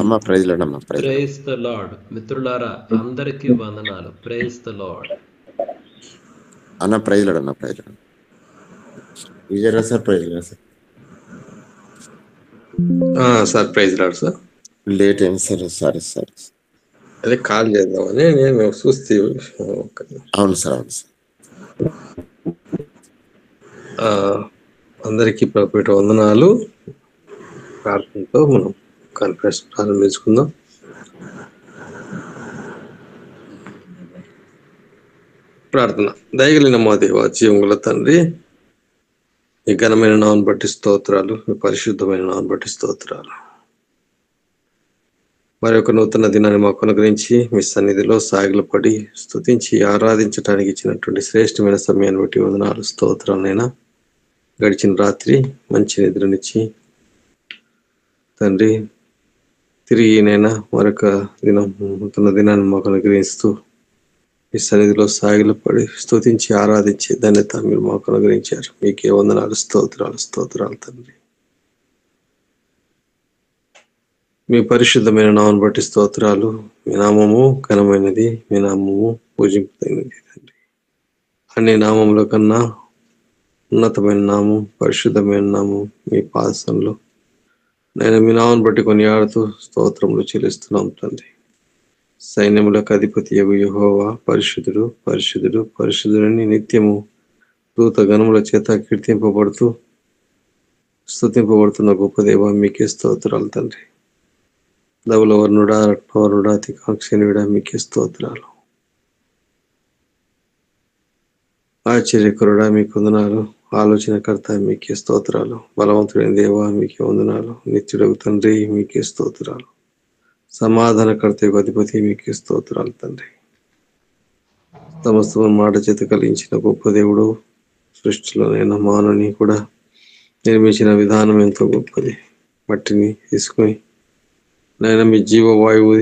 అమ్మ praise lord అమ్మ, praise lord. Praise the lord. మిత్రులారా అందరికీ వందనాలు. Praise the lord. అన్న ప్రైజ్ లాడ్ అన్న, praise lord. Vijayaraj sir praise lord sir. Sir praise lord sir. Late అయింది సార్, సారీ సార్. అదే కాల్ చేద్దామని నేను చూస్తే అవును సార్, అవును సార్. అందరికీ ప్రభుపేట వందనాలు. ప్రార్థనతో మనం కాన్ఫరెన్స్ ప్రారంభించుకుందాం. ప్రార్థన. దయగలిగిన మా దేవ, జీవముల తండ్రి, మీ ఘనమైన నామం బట్టి స్తోత్రాలు, మీ పరిశుద్ధమైన నామం బట్టి స్తోత్రాలు. మరి ఒక నూతన దినాన్ని మాకు అనుగ్రహించి మీ సన్నిధిలో సాగిలపడి స్తుతించి ఆరాధించడానికి ఇచ్చినటువంటి శ్రేష్టమైన సమయాన్ని బట్టి వందనాలు, స్తోత్రాలైనా. గడిచిన రాత్రి మంచి నిద్రనిచ్చి తండ్రి, తిరిగి నైనా మరొక దినం నూతన దినాన్ని మాకు అనుగ్రహిస్తూ మీ సన్నిధిలో సాగిలపడి స్తుతించి ఆరాధించే ధన్యత మీరు మాకు అనుగ్రహించారు. మీకే వందనాలు, స్తోత్రాలు, స్తోత్రాలు తండ్రి. మీ పరిశుద్ధమైన నామం బట్టి స్తోత్రాలు. మీ నామము ఘనమైనది, మీ నామము పూజింపదైనది తండ్రి. అన్ని నామముల కన్నా ఉన్నతమైన నామం, పరిశుద్ధమైన నామం మీ పాదసంలో నేను మీ నామం బట్టి కొనియాడుతూ స్తోత్రములు చెల్లిస్తున్నాం తండ్రి. సైన్యములకు అధిపతి యెహోవా పరిశుద్ధుడు, పరిశుద్ధుడు, పరిశుద్ధుడని నిత్యము దూత గణముల చేత కీర్తింపబడుతూ స్తుతింపబడుతున్న గొప్ప దేవ, మీకే స్తోత్రాలు తండ్రి. ధవల వర్ణుడా, రత్నవర్ణుడా, అతికాంక్షణుడా, మీకే స్తోత్రాలు. ఆశ్చర్యకరుడా, మీకు వందనాలు. ఆలోచనకర్త, మీకే స్తోత్రాలు. బలవంతుడైన దేవా, మీకే వందనాలు. నిత్యుడగు తండ్రి, మీకే స్తోత్రాలు. సమాధానకర్త అధిపతి, మీకే స్తోత్రాలు తండ్రి. సమస్తము మాట చేత కలిగించిన గొప్ప దేవుడు, సృష్టిలోనైనా మానవుని కూడా నిర్మించిన విధానం ఎంతో గొప్పది. మట్టిని తీసుకొని నైనా మీ జీవవాయువు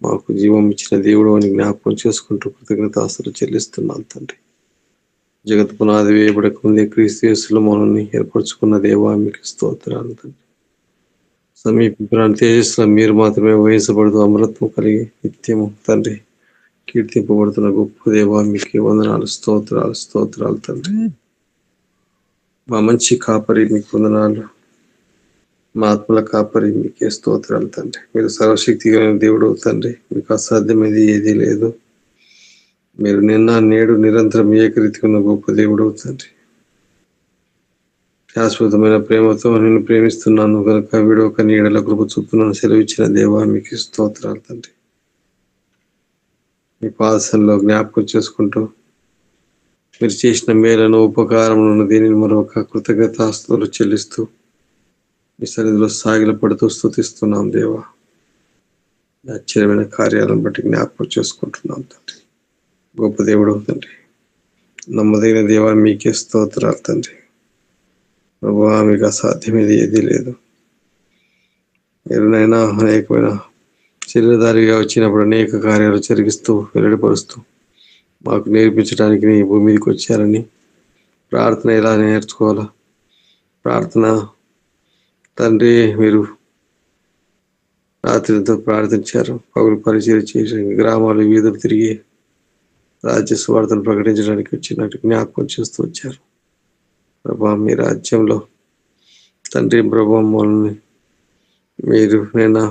మాకు జీవం ఇచ్చిన దేవుడు అని జ్ఞాపకం చేసుకుంటూ కృతజ్ఞతాస్తులు చెల్లిస్తున్నాను తండ్రి. జగత్ పునాది వేయబడక ముందే క్రీస్తు యేసులో మనల్ని ఏర్పరచుకున్న దేవా, మీకు స్తోత్రాలు తండ్రి. సమీపించిన తేజస్సులో మీరు మాత్రమే వహించబడుతూ అమరత్వం కలిగి నిత్యము తండ్రి కీర్తింపబడుతున్న గొప్ప దేవా, మీకు వందనాలు, స్తోత్రాలు, స్తోత్రాలు తండ్రి. మా మంచి కాపరి, మీకు వందనాలు. మా ఆత్మల కాపరి, మీకే స్తోత్రాలు తండ్రి. మీరు సర్వశక్తి కలిగిన దేవుడు తండ్రి, మీకు అసాధ్యమైనది ఏదీ లేదు. మీరు నిన్న నేడు నిరంతరం ఏకరీతిగా ఉన్న గొప్ప దేవుడు తండ్రి. శాశ్వతమైన ప్రేమతో నేను ప్రేమిస్తున్నాను కనుక విడవక నీడల కృప చూపుతున్నాను సెలవిచ్చిన దేవా, మీకు స్తోత్రాలు తండ్రి. మీ పాదశంలో జ్ఞాపకం చేసుకుంటూ మీరు చేసిన మేలను, ఉపకారములను దీనిని మరొక కృతజ్ఞతాస్తుతులు చెల్లిస్తూ మీ సన్నిధిలో సాగిలపడుతూ స్తుతిస్తున్నాం దేవా. ఆశ్చర్యమైన కార్యాలను బట్టి జ్ఞాపకం చేసుకుంటున్నాం తండ్రి. గొప్ప దేవుడు తండ్రి, నమ్మదగిన దేవా, మీకే స్తోత్రాలు తండ్రి. ప్రభువా, మీకు అసాధ్యమేది ఏదీ లేదు. మీరునైనా అనేకమైన శరీరధారిగా వచ్చినప్పుడు అనేక కార్యాలు జరిగిస్తూ వెల్లడిపరుస్తూ మాకు నేర్పించడానికి ఈ భూమి మీదకి వచ్చారని, ప్రార్థన ఎలా నేర్చుకోవాలా, ప్రార్థన తండ్రి మీరు రాత్రితో ప్రార్థించారు, పగులు పరిచయం చేసి గ్రామాలు వీధులు తిరిగి రాజ్య స్వార్థను ప్రకటించడానికి వచ్చినట్టు జ్ఞాపకం చేస్తూ వచ్చారు. ప్రభా, మీ రాజ్యంలో తండ్రి ప్రభా మనల్ని మీరు నేను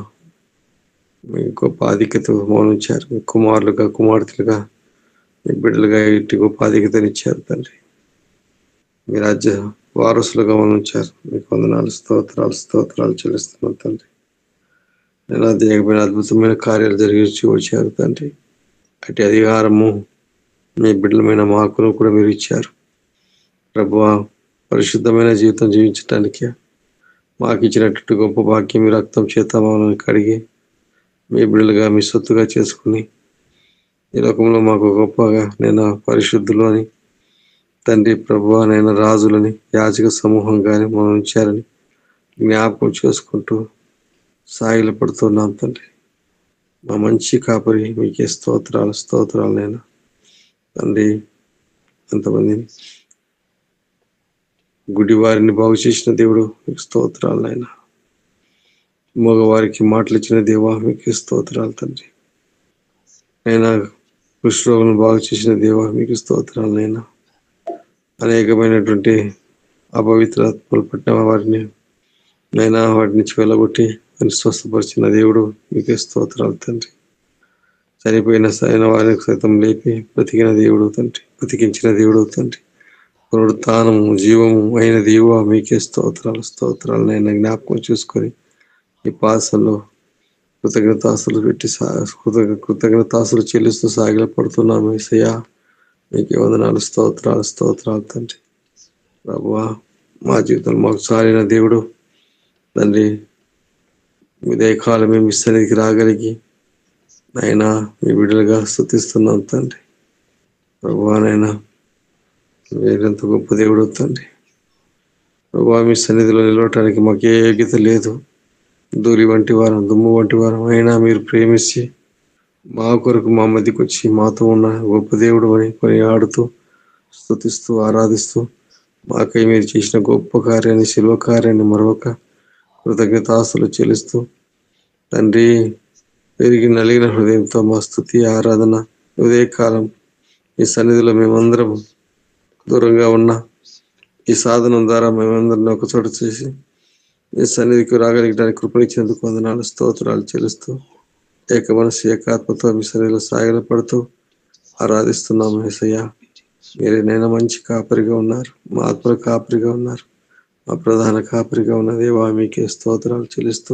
మీ గొప్ప ఆధిక్యత మౌనించారు. మీ కుమారులుగా, కుమార్తెలుగా, మీ బిడ్డలుగా ఇట్టి గొప్ప ఆధిక్యతనిచ్చారు తండ్రి. మీ రాజ్య వారసులుగా మౌనించారు. మీకు వందనాలు, స్తోత్రాలు, స్తోత్రాలు చెల్లిస్తున్నాను తండ్రి. నేను అనేకమైన అద్భుతమైన కార్యాలు జరిగించి వచ్చారు తండ్రి. అటు అధికారము మీ బిడ్డలమైన మాకును కూడా మీరు ఇచ్చారు ప్రభువా. పరిశుద్ధమైన జీవితం జీవించటానికి మాకు ఇచ్చినట్టు గొప్ప భాగ్యం మీ రక్తం చేత మమ్మల్ని కడిగి మీ బిడ్డలుగా మీ సొత్తుగా చేసుకుని ఈ లోకంలో మాకు గొప్పగా నేను పరిశుద్ధులు అని తండ్రి ప్రభువా, నేను రాజులని యాజక సమూహంగానే మనం ఉంచారని జ్ఞాపకం చేసుకుంటూ సాగిల పడుతున్నాం తండ్రి. మా మంచి కాపరి, మీకే స్తోత్రాలు, స్తోత్రాలు నేను తండ్రి. ఎంతమందిని గుడి వారిని బాగు చేసిన దేవుడు, మీకు స్తోత్రాలు నాయన. మగవారికి మాటలు ఇచ్చిన దేవా మీకు స్తోత్రాలు తండ్రి. అయినా కుష్ఠరోగులను బాగు చేసిన దేవా మీకు స్తోత్రాలు. నైనా అనేకమైనటువంటి అపవిత్రాత్మలు పట్టిన వారిని నైనా వాటి నుంచి వెళ్ళగొట్టి అని స్వస్థపరిచిన దేవుడు మీకే స్తోత్రాలు తండ్రి. చనిపోయిన సరైన వారికి సైతం లేపి బ్రతికిన దేవుడు తండ్రి, బ్రతికించిన దేవుడు తండ్రి, పునరుత్థానము జీవము అయిన దేవా మీకే స్తోత్రాలు. నైనా జ్ఞాపకం చూసుకొని ఈ పాసల్లో కృతజ్ఞతాసులు పెట్టి కృతజ్ఞతాసులు చెల్లిస్తూ సాగిల పడుతున్నాము. యేసయ్యా మీకే వందనాలు, స్తోత్రాలు తండ్రి. ప్రభువా మా జీవితంలో మాకు సారిన దేవుడు తండ్రి, మీ దయకాలం మేము మీ సన్నిధికి రాగలిగి నాయనా మీ బిడ్డలుగా స్తుతిస్తున్నాం తండ్రి. ప్రభువా నైనా మీరెంత గొప్ప దేవుడు తండ్రి. ప్రభువా మీ సన్నిధిలో నిలవటానికి మాకు ఏ యోగ్యత లేదు. దూరి వంటి వారం, దుమ్ము వంటి వారం అయినా మీరు ప్రేమించి మా కొరకు మా మధ్యకు వచ్చి మాతో ఉన్న గొప్ప దేవుడు అని కొని ఆడుతూ స్తుతిస్తూ ఆరాధిస్తూ మాకై మీరు చేసిన గొప్ప కార్యాన్ని, శిల్వ కార్యాన్ని మరొక కృతజ్ఞతాస్తులు చెల్లిస్తూ తండ్రి పెరిగి నలిగిన హృదయంతో మా స్తుతి ఆరాధన ఉదయకాలం ఈ సన్నిధిలో మేమందరం దూరంగా ఉన్న ఈ సాధనం ద్వారా మేమందరం ఒక చోట చేసి ఈ సన్నిధికి రాగలిగడానికి కృపణించేందుకు వందనాలు, స్తోత్రాలు చెల్లిస్తూ ఏక మనసు ఏకాత్మతో మీ సన్నిధిలో సాగిల పడుతూ ఆరాధిస్తున్నాము. యేసయ్యా మీరే నైనా మంచి కాపరిగా ఉన్నారు, మా ఆత్మల కాపరిగా ఉన్నారు, మా ప్రధాన కాపరిగా ఉన్న దేవా మీకే స్తోత్రాలు చెల్లిస్తూ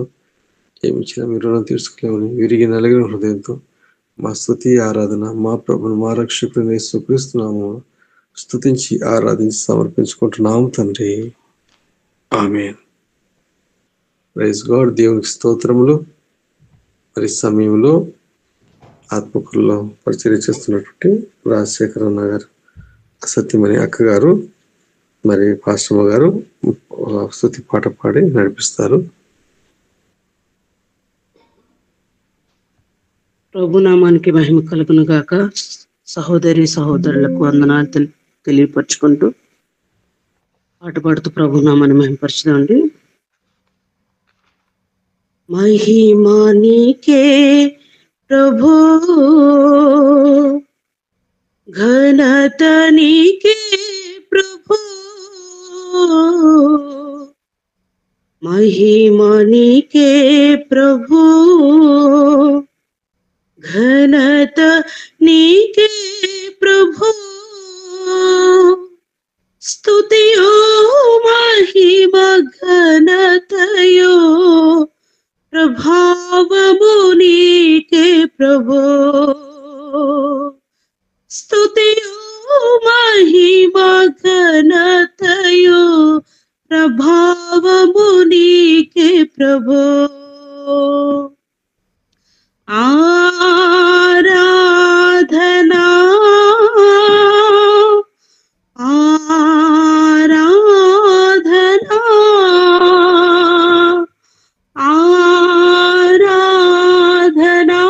ఏమిచ్చినా మీరు రుణం తీర్చుకోలేమని విరిగి నలిగిన హృదయంతో మా స్తుతి ఆరాధన మా ప్రభును మా రక్షకుడిని యేసుక్రీస్తునామమున స్తుతించి ఆరాధించి సమర్పించుకుంటున్నాము తండ్రి. ఆమేన్. Praise God. దేవునికి స్తోత్రములు. మరి సమయంలో ఆత్మకుల్లో పరిచర్య చేస్తున్నటువంటి రాజశేఖర అన్న గారు, సత్యమణి అక్క గారు, మరి పాస్టమ్మ గారు స్తుతి పాట పాడి నడిపిస్తారు. ప్రభునామానికి మహిమ కలుగును గాక. సహోదరి సహోదరులకు వందనాలు తెలియపరచుకుంటూ పాట పాడుతూ ప్రభునామాన్ని మహిమపరచుదామండి. మహిమా నీకే ప్రభు, ఘనత నీకే ప్రభు, మహిమా నీకే ప్రభు, ఘనత నీకే ప్రభు, స్తుతియో మహిమ ఘనతయో ప్రభావము నీకే ప్రభు, స్తుతియో మహిమ ఘనతయో ప్రభావము నీకే ప్రభు. ఆరాధనా ఆరాధనా ఆరాధనా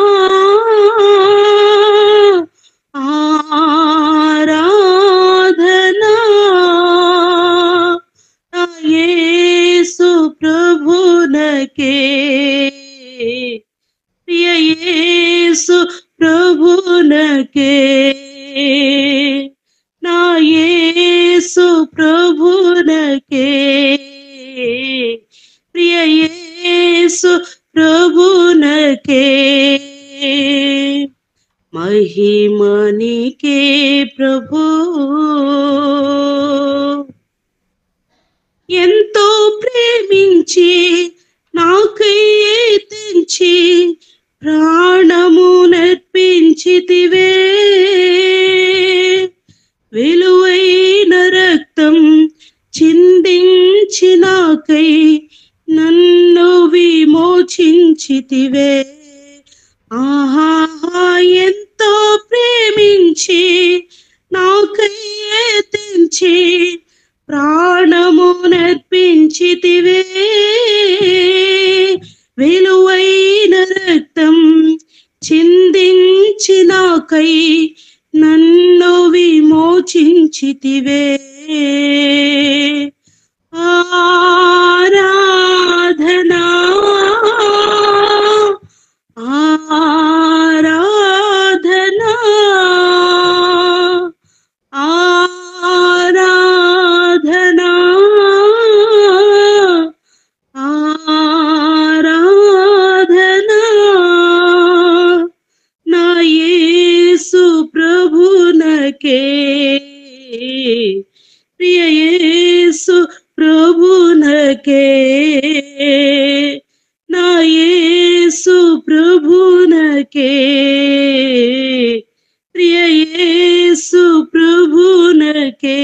ఆరాధనా యేసు ప్రభునకే, యేసు ప్రభునకే, నా యేసు ప్రభునకే, ప్రియ యేసు ప్రభునకే, మహిమ నీకే ప్రభు. ఎంతో ప్రేమించి నాకై తెంచి ప్రాణము నర్పించితివే, విలువైన రక్తం చిందించి నాకై నన్ను విమోచించితివే. ఆహా ఎంతో ప్రేమించి నాకై తెంచి ప్రాణము నర్పించితివే, విలువైన రక్తం చిందించి నాకై నన్ను విమోచించితివే. ఆరాధనా ప్రభునకే ప్రియ యేసు ప్రభునకే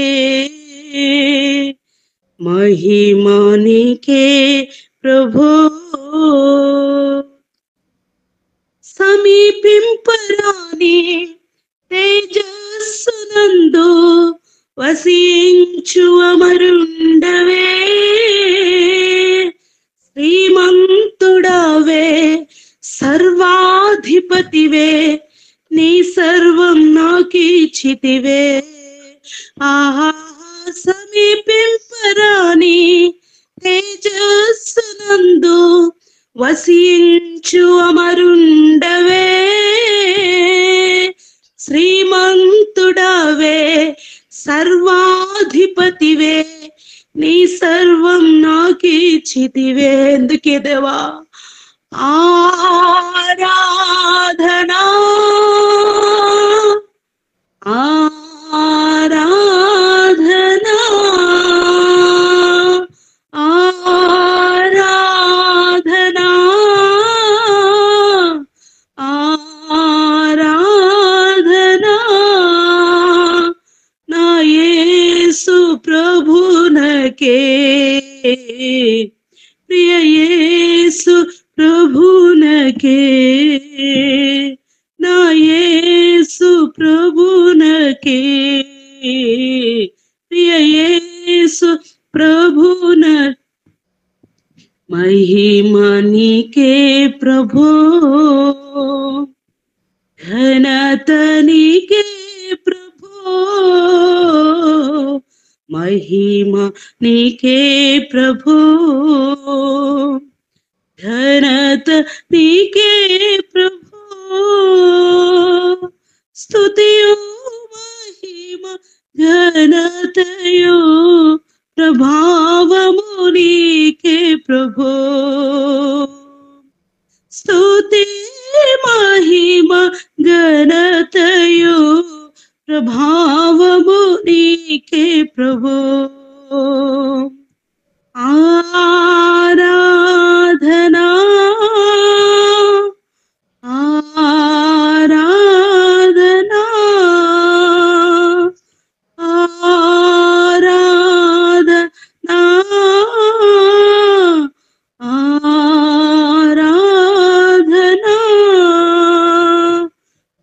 మహిమానికే ప్రభో సమీపింపరాని తేజస్సునందు వసించు అమరుండవే శ్రీమంతుడవే సర్వాధిపతివే నీ సర్వం నాకిచ్చితివే ఆహా సమీపింపరాని తేజస్సునందు వసించు అమరుండవే శ్రీమంతుడవే సర్వాధిపతివే నీ సర్వం నాకిచ్చితివే ఎందుకే దేవా ఆరాధనా ఆరాధనా ఆరాధనా ఆరాధనా నా యేసు ప్రభునకే ప్రియ యేసు ప్రభునకే నా యేసు ప్రభునకే ప్రియ యేసు ప్రభున మహిమనికే ప్రభో ఘనతనికే ప్రభో మహిమ నీకే ప్రభో ఘనత నీకే ప్రభో స్తుతియు మహిమ ఘనతయు ప్రభావము నీకే ప్రభో స్తుతి మహిమ ఘనతయు ప్రభావము నీకే ప్రభో ఆరాధనా ఆరాధనా ఆరాధనా ఆరాధనా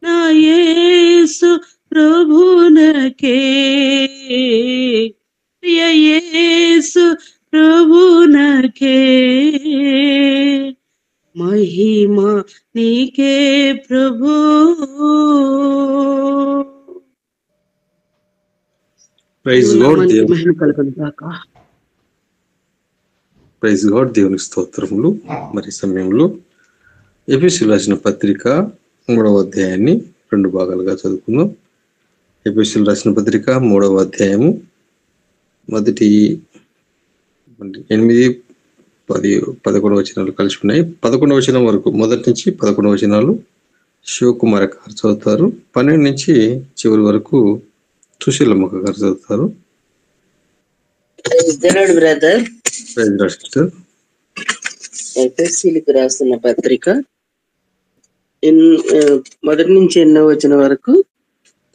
నా యేసు ప్రభునకే ప్రియ యేసు ప్రభునకే మహిమ నీకే ప్రభు ప్రైజ్ గాడ్ మహిమ కలుగును గాక. ప్రైజ్ గాడ్ దేవునికి స్తోత్రములు. మరి సమయంలో ఎఫెసీయులకు రాసిన పత్రిక 3వ అధ్యాయాన్ని 2 భాగాలుగా చదువుకుందాం. ఎఫెసీయులకు రాసిన పత్రిక 3వ అధ్యాయము మొదటి 8, 10, 11 వచనాలు కలిసి ఉన్నాయి. 11వ వచనం వరకు మొదటి నుంచి 11వ వచనాలు శివకుమార్ గారు చదువుతారు. 12 నుంచి చివరి వరకు సుశీలమ్మ గారు చదువుతారు. బ్రదర్ ప్రైజ్ రాసిన పత్రిక మొదటి నుంచి ఎన్నో వచ్చిన వరకు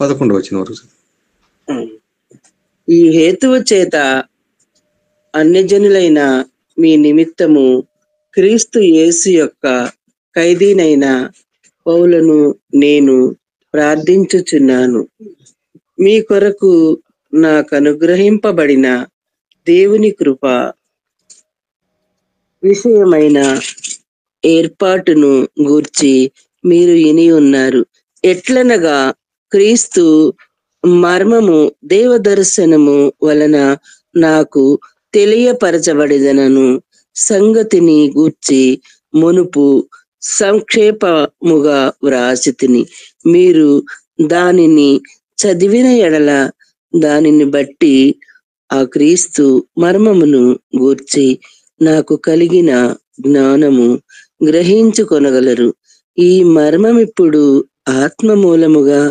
11వ వచనం వరకు. ఈ హేతువు చేత అన్యజనులైన మీ నిమిత్తము క్రీస్తు యేసు యొక్క ఖైదీనైన పౌలను నేను ప్రార్థించుచున్నాను. మీ కొరకు నాకు అనుగ్రహింపబడిన దేవుని కృప విషయమైన ఏర్పాటును గూర్చి మీరు విని ఉన్నారు. ఎట్లనగా క్రీస్తు మర్మము దేవదర్శనము వలన నాకు తెలియపరచబడిదనను సంగతిని గూర్చి మునుపు సంక్షేపముగా వ్రాసితిని. మీరు దానిని చదివిన ఎడల దానిని బట్టి ఆ క్రీస్తు మర్మమును గూర్చి నాకు కలిగిన జ్ఞానము గ్రహించుకొనగలరు. ఈ మర్మమిప్పుడు ఆత్మ మూలముగా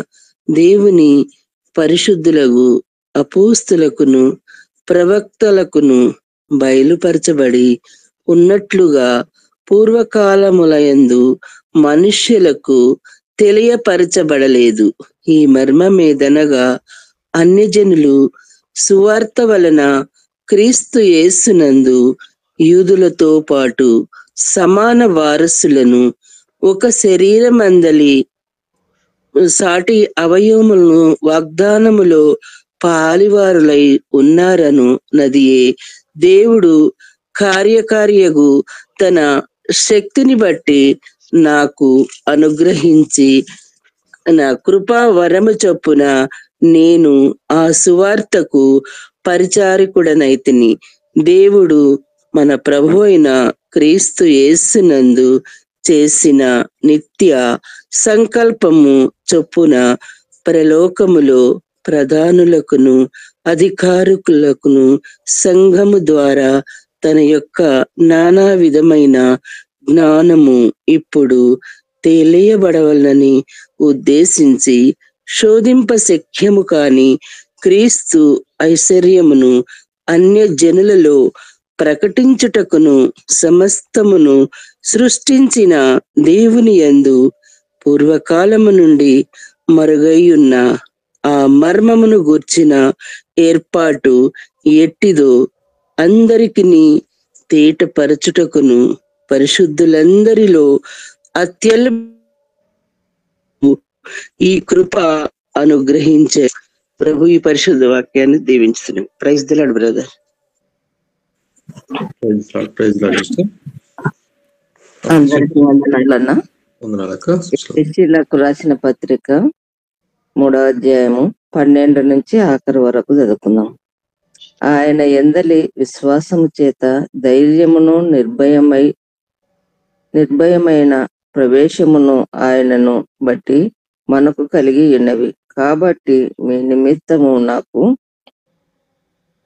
దేవుని పరిశుద్ధులకు అపోస్తులకును ప్రవక్తలకును బయలుపరచబడి ఉన్నట్లుగా పూర్వకాలములయందు మనుష్యులకు తెలియపరచబడలేదు. ఈ మర్మమేదనగా అన్యజనులు సువార్త వలన క్రీస్తు యేసునందు యూదులతో పాటు సమాన వారసులను, ఒక శరీరమందలి సాటి అవయవములను వాగ్దానములో పాలివారులై ఉన్నారను నదియే దేవుడు కార్యకార్యగు తన శక్తిని బట్టి నాకు అనుగ్రహించి నా కృపా వరము చొప్పున నేను ఆ సువార్తకు పరిచారకుడనైతిని. దేవుడు మన ప్రభు అయిన క్రీస్తు యేసునందు చేసిన నిత్య సంకల్పము చొప్పున పరలోకములో ప్రధానులకును అధికారులకును సంఘము ద్వారా తన యొక్క నానా విధమైన జ్ఞానము ఇప్పుడు తెలియబడవలనని ఉద్దేశించి శోధింప శక్యము కాని క్రీస్తు ఐశ్వర్యమును అన్య జనులలో ప్రకటించుటకును సమస్తమును సృష్టించిన దేవుని యందు పూర్వకాలము నుండి మరుగైయున్న ఆ మర్మమును గూర్చిన ఏర్పాటు ఎట్టిదో అందరికిని తేటపరచుటకును పరిశుద్ధులందరిలో ఈ కృప అనుగ్రహించే ప్రభు ఈ పరిశుద్ధ వాక్యాన్ని దీవించుతున్నాం. Praise the Lord brother. అందరికీ వందనాలన్నా. ఎఫెసీయులకు రాసిన పత్రిక 3వ అధ్యాయము 12 నుంచి ఆఖరి వరకు చదువుకుందాం. ఆయన యందలి విశ్వాసము చేత ధైర్యమును నిర్భయమైన ప్రవేశమును ఆయనను బట్టి మనకు కలిగి ఉన్నవి. కాబట్టి మీ నిమిత్తము నాకు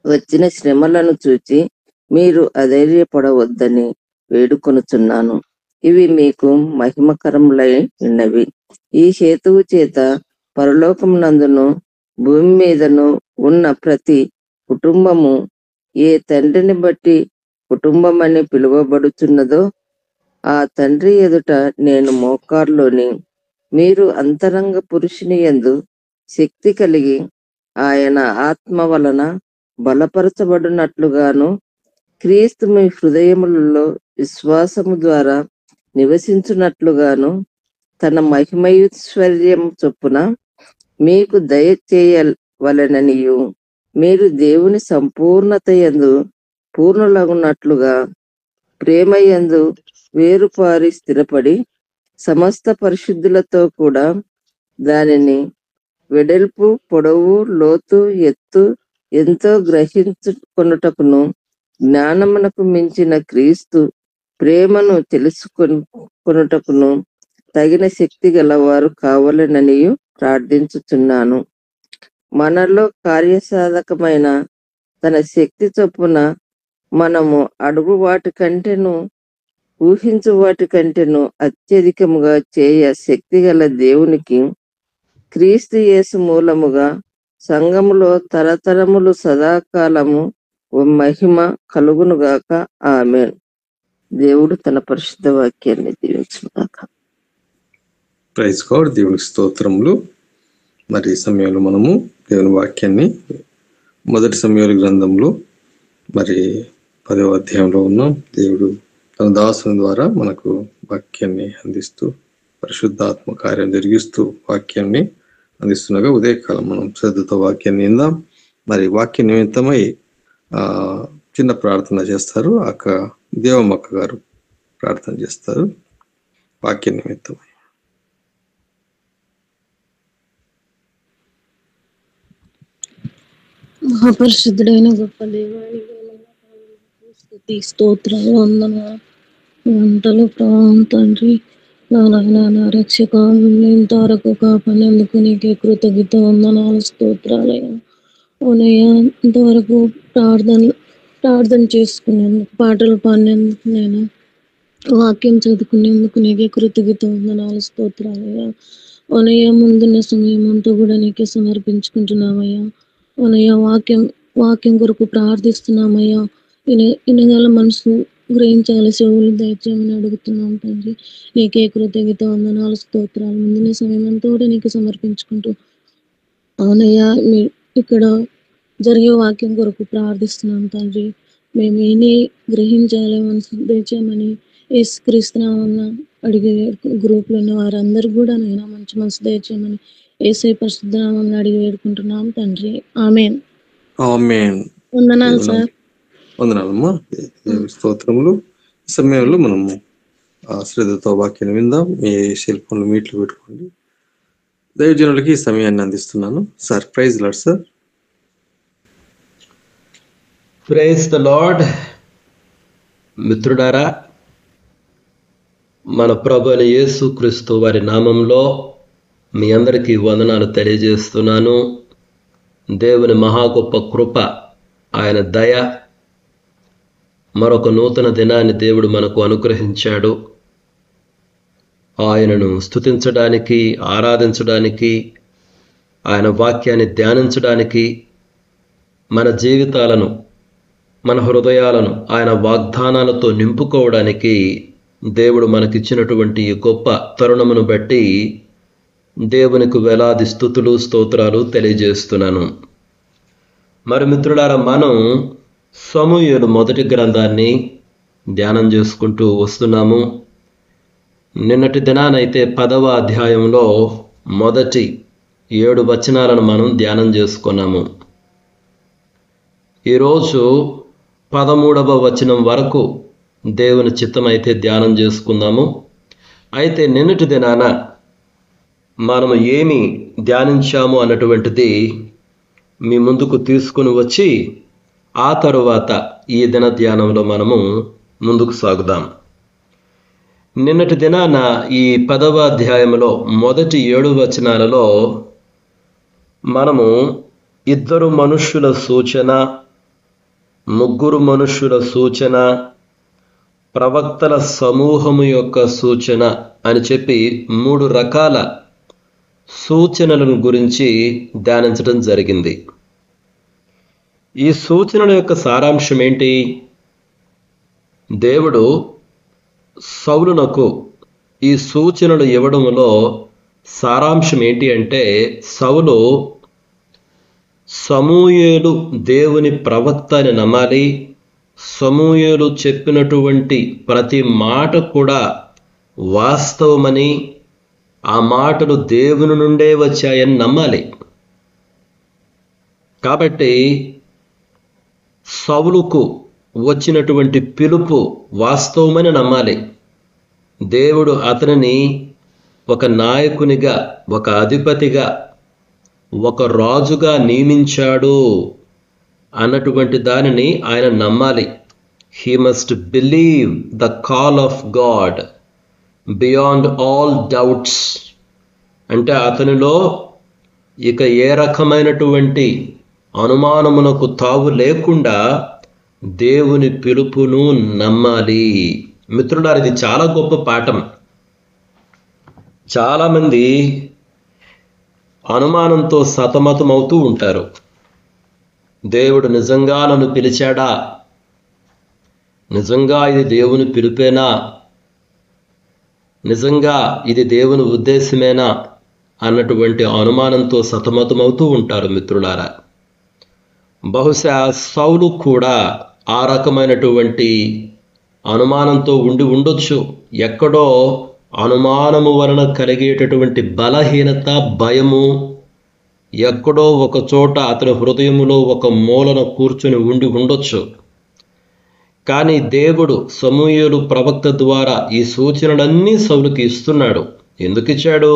వచ్చిన శ్రమలను చూచి మీరు అధైర్యపడవద్దని వేడుకొనుచున్నాను. ఇవి మీకు మహిమకరములై ఉన్నవి. ఈ హేతువు చేత పరలోకమునందును భూమి మీదను ఉన్న ప్రతి కుటుంబము ఏ తండ్రిని బట్టి కుటుంబమని పిలువబడుచున్నదో ఆ తండ్రి ఎదుట నేను మోకారులోని మీరు అంతరంగ పురుషుని యందు శక్తి కలిగి ఆయన ఆత్మ వలన బలపరచబడినట్లుగాను క్రీస్తు మీ హృదయములలో విశ్వాసము ద్వారా నివసించున్నట్లుగాను తన మహిమైశ్వర్యం చొప్పున మీకు దయచేయవలెననియు మీరు దేవుని సంపూర్ణత యందు పూర్ణులగునట్లుగా ప్రేమ యందు వేరుపారి స్థిరపడి సమస్త పరిశుద్ధులతో కూడా దానిని వెడల్పు పొడవు లోతు ఎత్తు ఎంతో గ్రహించుకొనుటకును జ్ఞానమునకు మించిన క్రీస్తు ప్రేమను తెలుసుకొనుటకును తగిన శక్తి గలవారు కావాలననియు ప్రార్థించుచున్నాను. మనలో కార్యసాధకమైన తన శక్తి చొప్పున మనము అడుగు వాటి కంటేను ఊహించు వాటి కంటేను అత్యధికముగా చేయ శక్తి గల దేవునికి క్రీస్తు యేసు మూలముగా సంఘములో తరతరములు సదాకాలము మహిమ కలుగునుగాక. ఆమేన్. దేవుడు తన పరిశుద్ధ వాక్యాన్ని దీవించుగాక. Praise God. దేవునికి స్తోత్రములు. మరి ఈ సమయంలో మనము దేవుని వాక్యాన్ని మొదటి సమయాల గ్రంథంలో మరి 10వ అధ్యాయంలో ఉన్నాం. దేవుడు తన దాసుని ద్వారా మనకు వాక్యాన్ని అందిస్తూ పరిశుద్ధాత్మ కార్యం జరిగిస్తూ వాక్యాన్ని అందిస్తుండగా ఉదయకాలం మనం శ్రద్ధతో వాక్యాన్ని విందాం. మరి వాక్య నిమిత్తమై చిన్న ప్రార్థన చేస్తారు. దేవమ్మక్క గారు ప్రార్థన చేస్తారు వాక్య నిమిత్తమై. మహాపరిశుద్ధుడైన గొప్ప దేవానికి స్తుతి స్తోత్రాలు వందనాలు వంటలు ప్రభావం తండ్రి నా రక్షక ఇంతవరకు కాపాడినందుకు నీకే కృతజ్ఞత వందనాలు స్తోత్రాలయ్యా. అవునయ్యా, ఇంతవరకు ప్రార్థన చేసుకునేందుకు పాటలు పాడినందుకు నేను వాక్యం చదువుకునేందుకు నీకే కృతజ్ఞత వందనాలు స్తోత్రాలయ్యా. అవునయ్యా, ముందున్న సమయం అంతా కూడా నీకే సమర్పించుకుంటున్నామయ్యా. అవునయ్యా, వాక్యం కొరకు ప్రార్థిస్తున్నామయ్యా. ఇనగల మనసు గ్రహించాలి చెవులు దయచేయమని అడుగుతున్నాం తండ్రి. నీకే కృతజ్ఞత వందనాలు స్తోత్రాలు. ముందున సమయం అంతా కూడా నీకు సమర్పించుకుంటూ అవునయ్యా ఇక్కడ జరిగే వాక్యం కొరకు ప్రార్థిస్తున్నాం తండ్రి. మేము విని గ్రహించాలి మనసు దయచేయమని యేసుక్రీస్తునామమున అడిగే గ్రూప్లో ఉన్న వారందరూ కూడా నైనా మంచి మనసు దయచేయమని యేసయ్య పరిశుద్ధ నామమున అడిగి వేడుకుంటున్నాం తండ్రి. ఆమేన్. ఆమేన్. వందనాలు సార్. వందనాలమ్మా. స్తోత్రములు. ఈ సమయంలో మనము శ్రద్ధతో వాక్యాన్ని విందాం. మీ సెల్ ఫోన్లు మీట్లు పెట్టుకోండి. దైవజనులకి ఈ సమయాన్ని అందిస్తున్నాను. Sir praise Lord sir. Praise the Lord. మిత్రుడారా, మన ప్రభువైన యేసుక్రీస్తు వారి నామంలో మీ అందరికీ వందనాలు తెలియజేస్తున్నాను. దేవుని మహా గొప్ప కృప, ఆయన దయ, మరొక నూతన దినాన్ని దేవుడు మనకు అనుగ్రహించాడు. ఆయనను స్తుతించడానికి, ఆరాధించడానికి, ఆయన వాక్యాన్ని ధ్యానించడానికి, మన జీవితాలను, మన హృదయాలను ఆయన వాగ్దానాలతో నింపుకోవడానికి దేవుడు మనకిచ్చినటువంటి ఈ గొప్ప తరుణమును బట్టి దేవునికి వేలాది స్తుతులు స్తోత్రాలు తెలియజేస్తున్నాను. మరి మిత్రులారా, మనం సమూయేలు మొదటి గ్రంథాన్ని ధ్యానం చేసుకుంటూ వస్తున్నాము. నిన్నటి దినానైతే 10వ అధ్యాయంలో మొదటి 7 వచనాలను మనం ధ్యానం చేసుకున్నాము. ఈరోజు 13వ వచనం వరకు దేవుని చిత్తమైతే ధ్యానం చేసుకుందాము. అయితే నిన్నటి దినాన మనము ఏమి ధ్యానించాము అన్నటువంటిది మీ ముందుకు తీసుకుని వచ్చి ఆ తరువాత ఈ దిన ధ్యానంలో మనము ముందుకు సాగుదాం. నిన్నటి దినాన ఈ 10వ అధ్యాయంలో మొదటి 7 వచనాలలో మనము 2 మనుష్యుల సూచన, 3 మనుష్యుల సూచన, ప్రవక్తల సమూహము యొక్క సూచన అని చెప్పి 3 రకాల సూచనలను గురించి ధ్యానించడం జరిగింది. ఈ సూచనల యొక్క సారాంశం ఏంటి? దేవుడు సౌలునకు ఈ సూచనలు ఇవ్వడంలో సారాంశం ఏంటి అంటే, సౌలు సమూయేలు దేవుని ప్రవక్త అని నమ్మాలి. సమూయేలు చెప్పినటువంటి ప్రతి మాట కూడా వాస్తవమని, ఆ మాటలు దేవుని నుండే వచ్చాయని నమ్మాలి. కాబట్టి సౌలుకు వచ్చినటువంటి పిలుపు వాస్తవమని నమ్మాలి. దేవుడు అతనిని ఒక నాయకునిగా, ఒక అధిపతిగా, ఒక రాజుగా నియమించాడు అన్నటువంటి దానిని ఆయన నమ్మాలి. He must believe the call of God beyond all doubts. అంటే అతనిలో ఇక ఏ రకమైనటువంటి అనుమానమునకు తావు లేకుండా దేవుని పిలుపును నమ్మాలి. మిత్రులారా, ఇది చాలా గొప్ప పాఠం. చాలామంది అనుమానంతో సతమతమవుతూ ఉంటారు. దేవుడు నిజంగా నన్ను పిలిచాడా? నిజంగా ఇది దేవుని పిలుపేనా? నిజంగా ఇది దేవుని ఉద్దేశమేనా అన్నటువంటి అనుమానంతో సతమతమవుతూ ఉంటారు మిత్రులారా. బహుశా సౌలు కూడా ఆ రకమైనటువంటి అనుమానంతో ఉండి ఉండొచ్చు. ఎక్కడో అనుమానము వలన కలిగేటటువంటి బలహీనత, భయము ఎక్కడో ఒక చోట అతని హృదయములో ఒక మూలన కూర్చొని ఉండి ఉండొచ్చు. కానీ దేవుడు సమూయేలు ప్రవక్త ద్వారా ఈ సూచనలన్నీ సౌలుకి ఇస్తున్నాడు. ఎందుకు ఇచ్చాడు?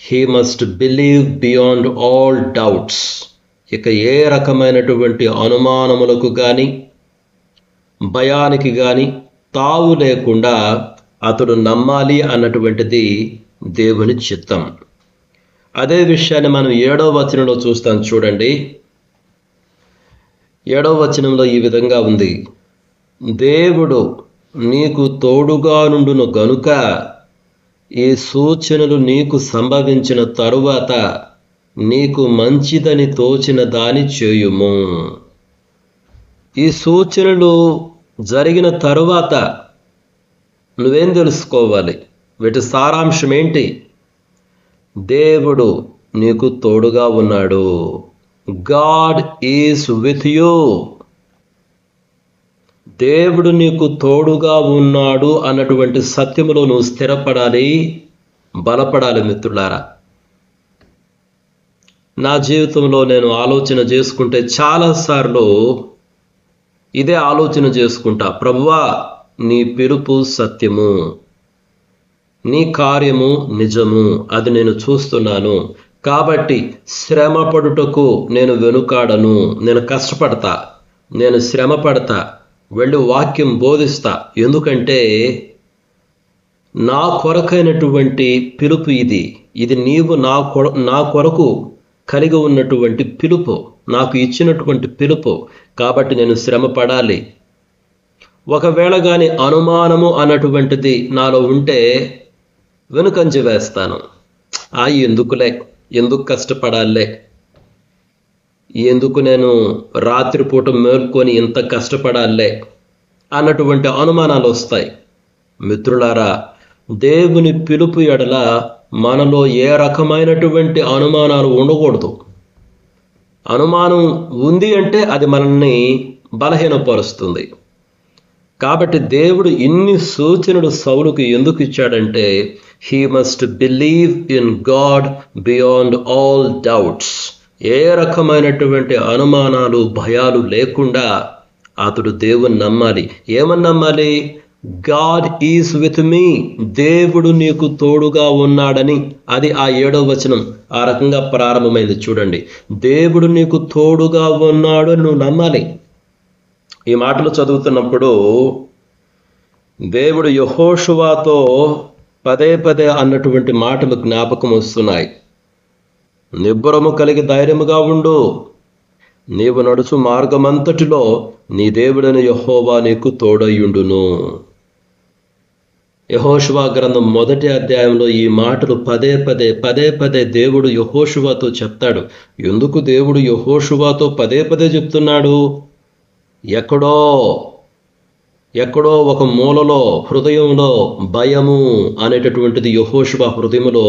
He must believe beyond all doubts. ఇక ఏ రకమైనటువంటి అనుమానములకు కానీ, భయానికి కానీ తావు లేకుండా అతడు నమ్మాలి అన్నటువంటిది దేవుని చిత్తం. అదే విషయాన్ని మనం 7వ వచనంలో చూస్తాం. చూడండి, 7వ వచనంలో ఈ విధంగా ఉంది: దేవుడు నీకు తోడుగా నుండును గనుక ఈ సూచనలు నీకు సంభవించిన తరువాత నీకు మంచిదని తోచిన దాని చేయుము. ఈ సూచనలు జరిగిన తరువాత నువ్వేం తెలుసుకోవాలి? వీటి సారాంశం ఏంటి? దేవుడు నీకు తోడుగా ఉన్నాడు. God is with you. దేవుడు నీకు తోడుగా ఉన్నాడు అన్నటువంటి సత్యములో నువ్వు స్థిరపడాలి, బలపడాలి. మిత్రులారా, నా జీవితంలో నేను ఆలోచన చేసుకుంటే చాలాసార్లు ఇదే ఆలోచన చేసుకుంటా. ప్రభువా, నీ పిలుపు సత్యము, నీ కార్యము నిజము, అది నేను చూస్తున్నాను. కాబట్టి శ్రమ పడుటకు నేను వెనుకాడను. నేను కష్టపడతా, నేను శ్రమ పడతా, వెళ్ళి వాక్యం బోధిస్తా. ఎందుకంటే నా కొరకైనటువంటి పిలుపు ఇది నీవు నా కొరకు కలిగి ఉన్నటువంటి పిలుపు, నాకు ఇచ్చినటువంటి పిలుపు. కాబట్టి నేను శ్రమ పడాలి. ఒకవేళ కానీ అనుమానము అన్నటువంటిది నాలో ఉంటే వెనుకంజ వేస్తాను. ఎందుకులే, ఎందుకు కష్టపడాలే, ఎందుకు నేను రాత్రిపూట మేల్కొని ఇంత కష్టపడాలే అన్నటువంటి అనుమానాలు వస్తాయి. మిత్రులారా, దేవుని పిలుపు ఎడల మనలో ఏ రకమైనటువంటి అనుమానాలు ఉండకూడదు. అనుమానం ఉంది అంటే అది మనల్ని బలహీనపరుస్తుంది. కాబట్టి దేవుడు ఇన్ని సూచనలు సౌలుకి ఎందుకు ఇచ్చాడంటే, he must believe in God beyond all doubts. ఏ రకమైనటువంటి అనుమానాలు, భయాలు లేకుండా అతడు దేవుని నమ్మాలి. ఏమని నమ్మాలి? God is with me. దేవుడు నీకు తోడుగా ఉన్నాడని. అది ఆ 7వ వచనం ఆ రకంగా ప్రారంభమైంది. చూడండి, దేవుడు నీకు తోడుగా ఉన్నాడు అని నువ్వు నమ్మాలి. ఈ మాటలు చదువుతున్నప్పుడు దేవుడు యెహోషువతో పదే పదే అన్నటువంటి మాటలు జ్ఞాపకం వస్తున్నాయి. నిబ్బరము కలిగి ధైర్యముగా ఉండు, నీవు నడుచు మార్గమంతటిలో నీ దేవుడైన యెహోవా నీకు తోడయుండును. యెహోషువ గ్రంథం 1వ అధ్యాయంలో ఈ మాటలు పదే పదే దేవుడు యెహోషువతో చెప్తాడు. ఎందుకు దేవుడు యెహోషువతో పదే పదే చెప్తున్నాడు? ఎక్కడో ఒక మూలలో హృదయంలో భయము అనేటటువంటిది యెహోషువ హృదయంలో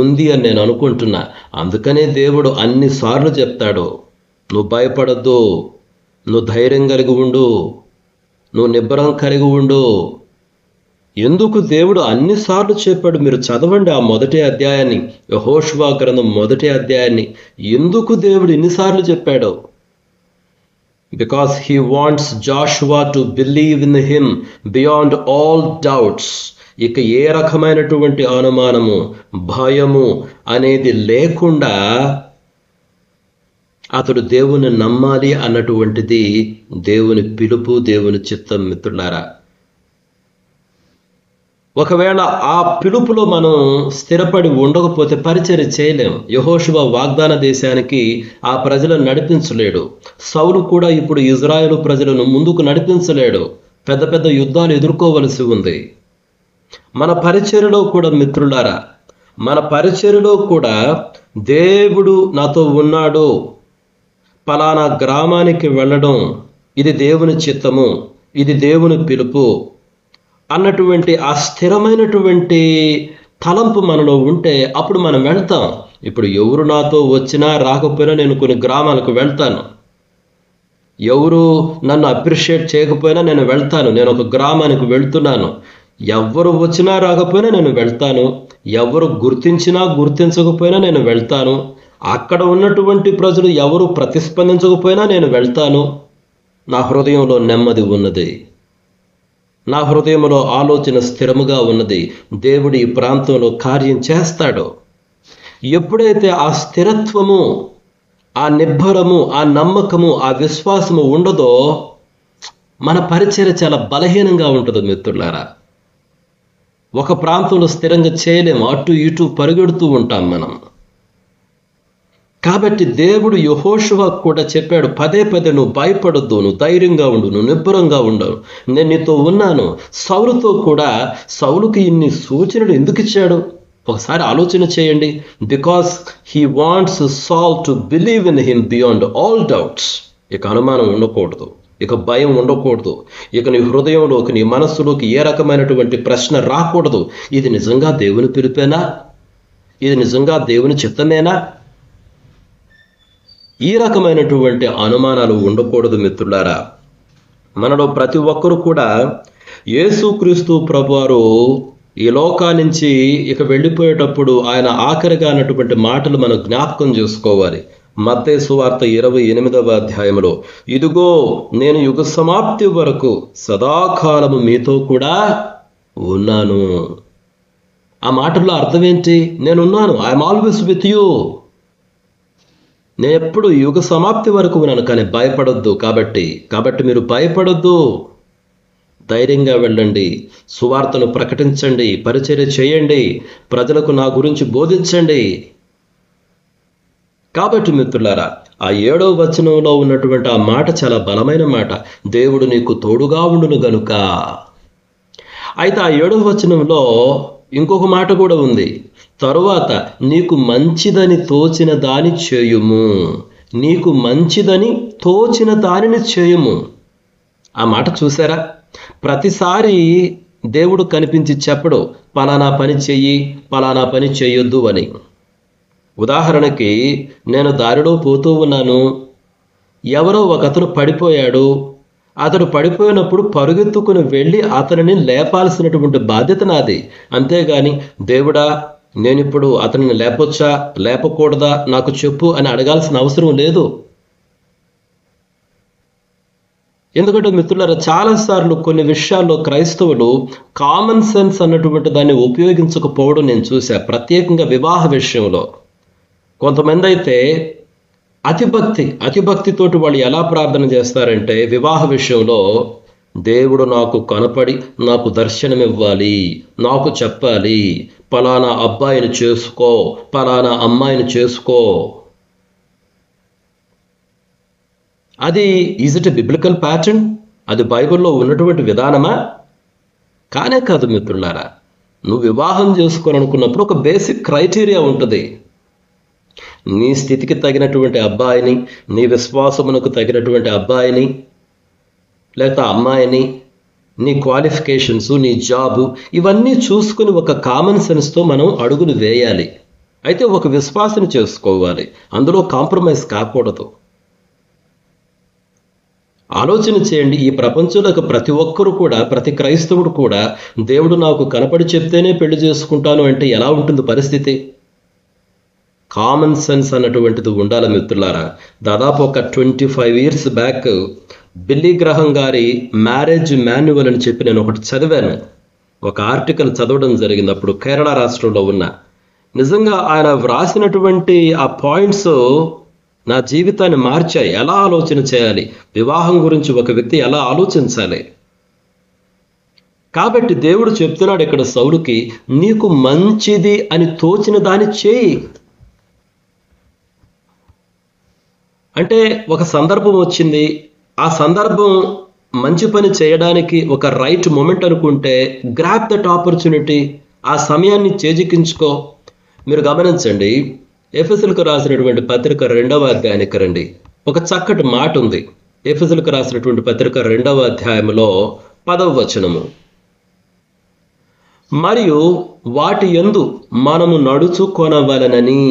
ఉంది అని నేను అనుకుంటున్నా. అందుకనే దేవుడు అన్నిసార్లు చెప్తాడు, నువ్వు భయపడద్దు, నువ్వు ధైర్యం కలిగి ఉండు, నువ్వు నిబ్బరం కలిగి ఉండు. ఎందుకు దేవుడు అన్నిసార్లు చెప్పాడు? మీరు చదవండి ఆ 1వ అధ్యాయాన్ని, యెహోషువ గ్రంథం 1వ అధ్యాయాన్ని. ఎందుకు దేవుడు ఇన్నిసార్లు చెప్పాడు? Because he wants Joshua to believe in him beyond all doubts. ఇక ఏ రకమైనటువంటి అనుమానము, భయము అనేది లేకుండా అతడు దేవుని నమ్మాలి అన్నటువంటిది దేవుని పిలుపు, దేవుని చిత్తం. మిత్రులారా, ఒకవేళ ఆ పిలుపులో మనం స్థిరపడి ఉండకపోతే పరిచర్య చేయలేం. యెహోషువ వాగ్దాన దేశానికి ఆ ప్రజలను నడిపించలేడు. సౌలు కూడా ఇప్పుడు ఇజ్రాయేలు ప్రజలను ముందుకు నడిపించలేడు. పెద్ద పెద్ద యుద్ధాలు ఎదుర్కోవలసి ఉంది. మన పరిచర్యలో కూడా మిత్రులారా, మన పరిచర్యలో కూడా దేవుడు నాతో ఉన్నాడు, పలానా గ్రామానికి వెళ్ళడం ఇది దేవుని చిత్తము, ఇది దేవుని పిలుపు అన్నటువంటి ఆ స్థిరమైనటువంటి తలంపు మనలో ఉంటే అప్పుడు మనం వెళ్తాం. ఇప్పుడు ఎవరు నాతో వచ్చినా రాకపోయినా నేను కొన్ని గ్రామాలకు వెళ్తాను. ఎవరు నన్ను అప్రిషియేట్ చేయకపోయినా నేను వెళ్తాను. నేను ఒక గ్రామానికి వెళ్తున్నాను. ఎవరు వచ్చినా రాకపోయినా నేను వెళ్తాను. ఎవరు గుర్తించినా గుర్తించకపోయినా నేను వెళ్తాను. అక్కడ ఉన్నటువంటి ప్రజలు ఎవరు ప్రతిస్పందించకపోయినా నేను వెళ్తాను. నా హృదయంలో నెమ్మది ఉన్నది, నా హృదయంలో ఆలోచన స్థిరముగా ఉన్నది. దేవుడు ఈ ప్రాంతంలో కార్యం చేస్తాడు. ఎప్పుడైతే ఆ స్థిరత్వము, ఆ నిబ్బరము, ఆ నమ్మకము, ఆ విశ్వాసము ఉండదో మన పరిచర్య చాలా బలహీనంగా ఉంటుంది. మిత్రులారా, ఒక ప్రాంతంలో స్థిరంగా చేయలేము, అటు ఇటు పరిగెడుతూ ఉంటాం మనం. కాబట్టి దేవుడు యెహోషువ కూడా చెప్పాడు, పదే నువ్వు భయపడొద్దు, నువ్వు ధైర్యంగా ఉండు, నువ్వు నిబ్బరంగా ఉండవు, నేను నీతో ఉన్నాను. సౌలుతో కూడా, సౌలుకి ఇన్ని సూచనలు ఎందుకు ఇచ్చాడు? ఒకసారి ఆలోచన చేయండి. బికాస్ హీ వాంట్స్ సాల్ to believe in him beyond all doubts. ఇక అనుమానం ఉండకూడదు. ఇక భయం ఉండకూడదు. ఇక నీ హృదయంలోకి, నీ మనస్సులోకి ఏ రకమైనటువంటి ప్రశ్న రాకూడదు. ఇది నిజంగా దేవుని పిలుపేనా? ఇది నిజంగా దేవుని చిత్తమేనా? ఈ రకమైనటువంటి అనుమానాలు ఉండకూడదు మిత్రులారా. మనలో ప్రతి ఒక్కరు కూడా యేసుక్రీస్తు ప్రభువారు ఈ లోకా నుంచి ఇక వెళ్ళిపోయేటప్పుడు ఆయన ఆఖరిగా అన్నటువంటి మాటలు మనం జ్ఞాపకం చేసుకోవాలి. మత్తయి సువార్త 28వ అధ్యాయంలో, ఇదిగో నేను యుగ సమాప్తి వరకు సదాకాలము మీతో కూడా ఉన్నాను. ఆ మాటల్లో అర్థం ఏంటి? నేనున్నాను, ఐఎమ్ ఆల్వేస్ విత్ యూ. నేను ఎప్పుడు యుగ సమాప్తి వరకు ఉన్నాను. కానీ భయపడొద్దు. కాబట్టి మీరు భయపడొద్దు. ధైర్యంగా వెళ్ళండి, సువార్తను ప్రకటించండి, పరిచర్య చేయండి, ప్రజలకు నా గురించి బోధించండి. కాబట్టి మిత్రులారా, ఆ 7వ వచనంలో ఉన్నటువంటి ఆ మాట చాలా బలమైన మాట. దేవుడు నీకు తోడుగా ఉండును గనుక. అయితే ఆ 7వ వచనంలో ఇంకొక మాట కూడా ఉంది. తరువాత నీకు మంచిదని తోచిన దాని చేయుము. నీకు మంచిదని తోచిన దానిని చేయుము. ఆ మాట చూసారా? ప్రతిసారి దేవుడు కనిపించి చెప్పడు పలానా పని చెయ్యి, పలానా పని చేయొద్దు అని. ఉదాహరణకి, నేను దారిలో పోతూ ఉన్నాను, ఎవరో ఒకతను పడిపోయాడు. అతడు పడిపోయినప్పుడు పరుగెత్తుకుని వెళ్ళి అతనిని లేపాల్సినటువంటి బాధ్యత నాది. అంతేగాని దేవుడా నేనిప్పుడు అతనిని లేపొచ్చా లేపకూడదా నాకు చెప్పు అని అడగాల్సిన అవసరం లేదు. ఎందుకంటే మిత్రులారా, చాలాసార్లు కొన్ని విషయాల్లో క్రైస్తవులు కామన్ సెన్స్ అన్నటువంటి దాన్ని ఉపయోగించకపోవడం నేను చూసా. ప్రత్యేకంగా వివాహ విషయంలో కొంతమంది అయితే అతిభక్తితోటి వాళ్ళు ఎలా ప్రార్థన చేస్తారంటే, వివాహ విషయంలో దేవుడు నాకు కనపడి నాకు దర్శనమివ్వాలి, నాకు చెప్పాలి, పలానా అబ్బాయిని చేసుకో, పలానా అమ్మాయిని చేసుకో. అది is it a biblical pattern? అది బైబిల్లో ఉన్నటువంటి విధానమా? కానే కాదు మిత్రులారా. నువ్వు వివాహం చేసుకోవాలనుకున్నప్పుడు ఒక బేసిక్ క్రైటీరియా ఉంటుంది. నీ స్థితికి తగినటువంటి అబ్బాయిని, నీ విశ్వాసమునకు తగినటువంటి అబ్బాయిని లేకపోతే అమ్మాయిని, నీ క్వాలిఫికేషన్స్, నీ జాబు, ఇవన్నీ చూసుకుని ఒక కామన్ సెన్స్తో మనం అడుగులు వేయాలి. అయితే ఒక విశ్వాసం చేసుకోవాలి, అందులో కాంప్రమైజ్ కాకూడదు. ఆలోచన చేయండి. ఈ ప్రపంచంలో ప్రతి ఒక్కరు కూడా, ప్రతి క్రైస్తవుడు కూడా దేవుడు నాకు కనపడి చెప్తేనే పెళ్లి చేసుకుంటాను అంటే ఎలా ఉంటుంది పరిస్థితి? కామన్ సెన్స్ అన్నటువంటిది ఉండాలి మిత్రులారా. దాదాపు ఒక 25 years బ్యాక్ బిల్లీ గ్రహం గారి మ్యారేజ్ మాన్యువల్ అని చెప్పి నేను ఒకటి చదివాను. ఒక ఆర్టికల్ చదవడం జరిగింది. అప్పుడు కేరళ రాష్ట్రంలో ఉన్న. నిజంగా ఆయన వ్రాసినటువంటి ఆ పాయింట్స్ నా జీవితాన్ని మార్చాయి. ఎలా ఆలోచన చేయాలి, వివాహం గురించి ఒక వ్యక్తి ఎలా ఆలోచించాలి. కాబట్టి దేవుడు చెప్తున్నాడు ఇక్కడ సౌలుకి, నీకు మంచిది అని తోచిన దాన్ని చేయి. అంటే ఒక సందర్భం వచ్చింది, ఆ సందర్భం మంచి పని చేయడానికి ఒక రైట్ మూమెంట్ అనుకుంటే గ్రాబ్ దట్ ఆపర్చునిటీ, ఆ సమయాన్ని చేజిక్కించుకో. మీరు గమనించండి, ఎఫెసీయులకు రాసినటువంటి పత్రిక 2వ అధ్యాయానికి రండి. ఒక చక్కటి మాట ఉంది. ఎఫెసీయులకు రాసినటువంటి పత్రిక 2వ అధ్యాయంలో 10వ వచనము, మరియు వాటి యందు మనము నడుచుకొనవలనని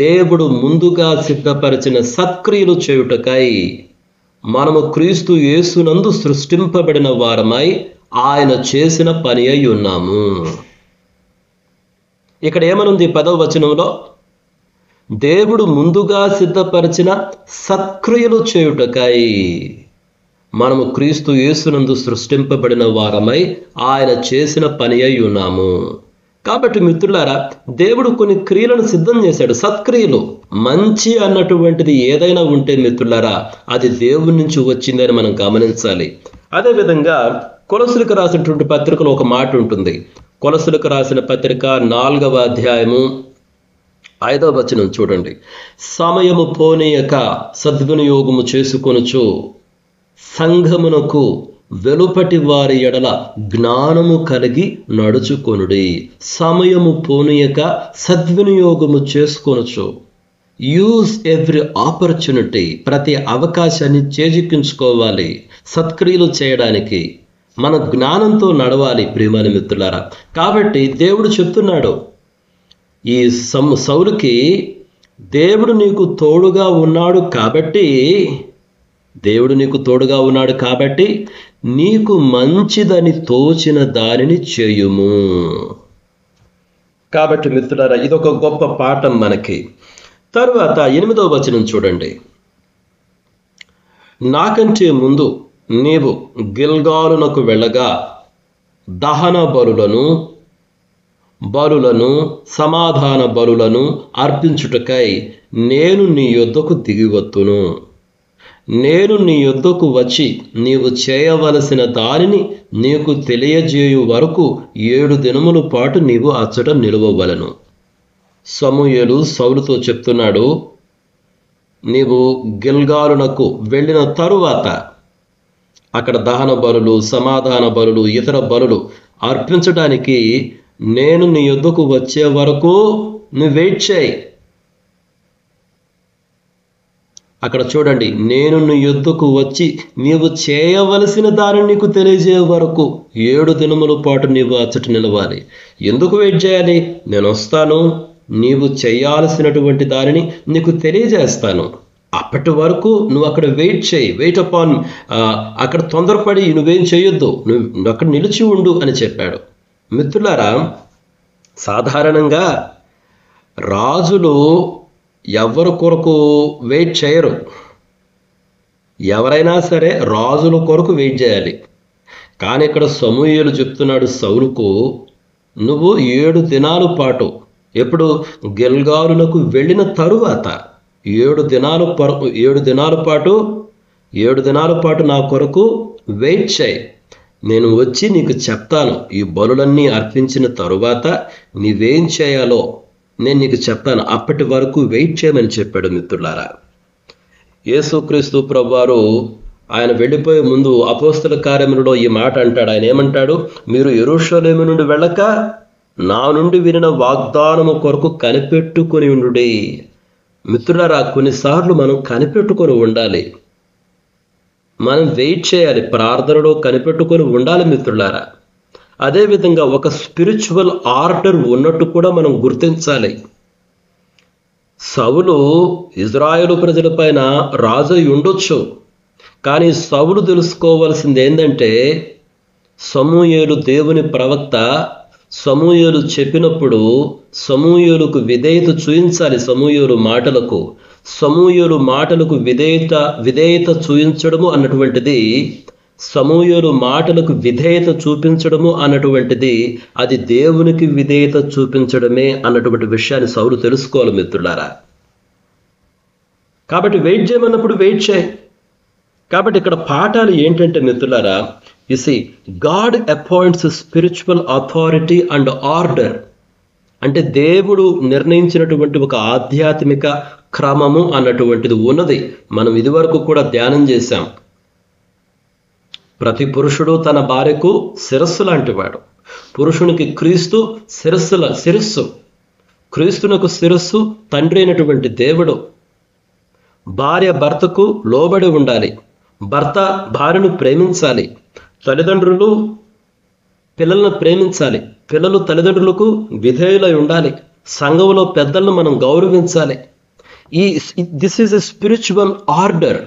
దేవుడు ముందుగా సిద్ధపరిచిన సత్క్రియలు చేయుటకై మనము క్రీస్తు యేసునందు సృష్టింపబడిన వారమై ఆయన చేసిన పని అయి ఉన్నాము. ఇక్కడ ఏమనుంది 10వ వచనంలో? దేవుడు ముందుగా సిద్ధపరిచిన సత్క్రియలు చేయుటకై మనము క్రీస్తు యేసునందు సృష్టింపబడిన వారమై ఆయన చేసిన పని అయి ఉన్నాము. కాబట్టి మిత్రులారా, దేవుడు కొన్ని క్రియలను సిద్ధం చేశాడు, సత్క్రియలు. మంచి అన్నటువంటిది ఏదైనా ఉంటే మిత్రులారా, అది దేవుడి నుంచి వచ్చిందని మనం గమనించాలి. అదేవిధంగా కొలస్సీలకు రాసినటువంటి పత్రికలో ఒక మాట ఉంటుంది. కొలస్సీలకు రాసిన పత్రిక 4వ అధ్యాయము 5వ వచనం చూడండి. సమయము పోనీయక సద్వినియోగము చేసుకొనుచు సంఘమునకు వెలుపటి వారి ఎడల జ్ఞానము కలిగి నడుచుకొనుడి. సమయము పోనీయక సద్వినియోగము చేసుకొనుచు. యూజ్ ఎవ్రీ ఆపర్చునిటీ, ప్రతి అవకాశాన్ని చేజిక్కించుకోవాలి సత్క్రియలు చేయడానికి. మన జ్ఞానంతో నడవాలి ప్రియమైన మిత్రులారా. కాబట్టి దేవుడు చెప్తున్నాడు ఈ సౌలుకి, దేవుడు నీకు తోడుగా ఉన్నాడు కాబట్టి, దేవుడు నీకు తోడుగా ఉన్నాడు కాబట్టి నీకు మంచిదని తోచిన దానిని చేయుము. కాబట్టి మిత్రులారా, ఇదొక గొప్ప పాఠం మనకి. తరువాత 8వ వచనం చూడండి. నాకంటే ముందు నీవు గిల్గాలునకు వెళ్ళగా దహన బలులను సమాధాన బలులను అర్పించుటకై నేను నీ యొద్దకు దిగివత్తును. నేను నీ యొద్దకు వచ్చి నీవు చేయవలసిన దానిని నీకు తెలియజేయు వరకు 7 దినముల పాటు నీవు అచ్చట నిలువవలెను. సమూయేలు సౌలుతో చెప్తున్నాడు, నీవు గిల్గాలునకు వెళ్ళిన తరువాత అక్కడ దహన బలులు, సమాధాన బలులు, ఇతర బలులు అర్పించడానికి నేను నీ యొద్దకు వచ్చే వరకు నువ్వు వెయిట్ చేయి. అక్కడ చూడండి, నేను నీ యొద్దకు వచ్చి నీవు చేయవలసిన దానిని నీకు తెలియజేయ వరకు 7 దినముల పాటు నీవు అచ్చట నిలవాలి. ఎందుకు వెయిట్ చేయాలి? నేను వస్తాను, నీవు చేయాల్సినటువంటి దానిని నీకు తెలియజేస్తాను. అప్పటి వరకు నువ్వు అక్కడ వెయిట్ చేయి, వెయిట్ అపాన్, అక్కడ తొందరపడి నువ్వేం చేయొద్దు, నువ్వు అక్కడ నిలిచి ఉండు అని చెప్పాడు. మిత్రులారా, సాధారణంగా రాజులు ఎవరి కొరకు వెయిట్ చేయరు. ఎవరైనా సరే రాజుల కొరకు వెయిట్ చేయాలి. కానీ ఇక్కడ సమూయేలు చెప్తున్నాడు సౌలుకు, నువ్వు 7 దినాల పాటు, ఎప్పుడు గిల్గాలునకు వెళ్ళిన తరువాత 7 దినాల పాటు నా కొరకు వెయిట్ చేయి. నేను వచ్చి నీకు చెప్తాను. ఈ బలులన్నీ అర్పించిన తరువాత నీవేం చేయాలో నేను నీకు చెప్తాను. అప్పటి వరకు వెయిట్ చేయమని చెప్పాడు. మిత్రులారా, యేసుక్రీస్తు ప్రభువారు ఆయన వెళ్ళిపోయే ముందు అపోస్తల కార్యములలో ఈ మాట అంటాడు. ఆయన ఏమంటాడు? మీరు యెరూషలేము నుండి వెళ్ళక నా నుండి వినిన వాగ్దానము కొరకు కనిపెట్టుకొని ఉండుడి. మిత్రులారా, కొన్నిసార్లు మనం కనిపెట్టుకొని ఉండాలి, మనం వెయిట్ చేయాలి, ప్రార్థనలో కనిపెట్టుకొని ఉండాలి మిత్రులారా. అదేవిధంగా ఒక స్పిరిచువల్ ఆర్డర్ ఉన్నట్టు కూడా మనం గుర్తించాలి. సౌలు ఇజ్రాయేలు ప్రజల పైన రాజు ఉండొచ్చు, కానీ సౌలు తెలుసుకోవాల్సింది ఏంటంటే, సమూయేలు దేవుని ప్రవక్త, సమూయేలు చెప్పినప్పుడు సమూయేలుకు విధేయత చూపించాలి. సమూయేలు మాటలకు విధేయత చూపించడము అన్నటువంటిది, సమూయేలు మాటలకు విధేయత చూపించడము అన్నటువంటిది అది దేవునికి విధేయత చూపించడమే అన్నటువంటి విషయాన్ని సౌలు తెలుసుకోవాలి మిత్రులారా. కాబట్టి వెయిట్ చేయమన్నప్పుడు వెయిట్ చేయి. కాబట్టి ఇక్కడ పాఠాలు ఏంటంటే మిత్రులారా, you see, God appoints spiritual authority and order. అంటే దేవుడు నిర్ణయించినటువంటి ఒక ఆధ్యాత్మిక క్రమము అన్నటువంటిది ఉన్నది. మనం ఇదివరకు కూడా ధ్యానం చేశాం. ప్రతి పురుషుడు తన భార్యకు శిరస్సు లాంటివాడు. పురుషునికి క్రీస్తు శిరస్సు, క్రీస్తునకు శిరస్సు తండ్రి అయినటువంటి దేవుడు. భార్య భర్తకు లోబడి ఉండాలి, భర్త భార్యను ప్రేమించాలి, తల్లిదండ్రులు పిల్లలను ప్రేమించాలి, పిల్లలు తల్లిదండ్రులకు విధేయులై ఉండాలి, సంఘంలో పెద్దలను మనం గౌరవించాలి. This is a spiritual order.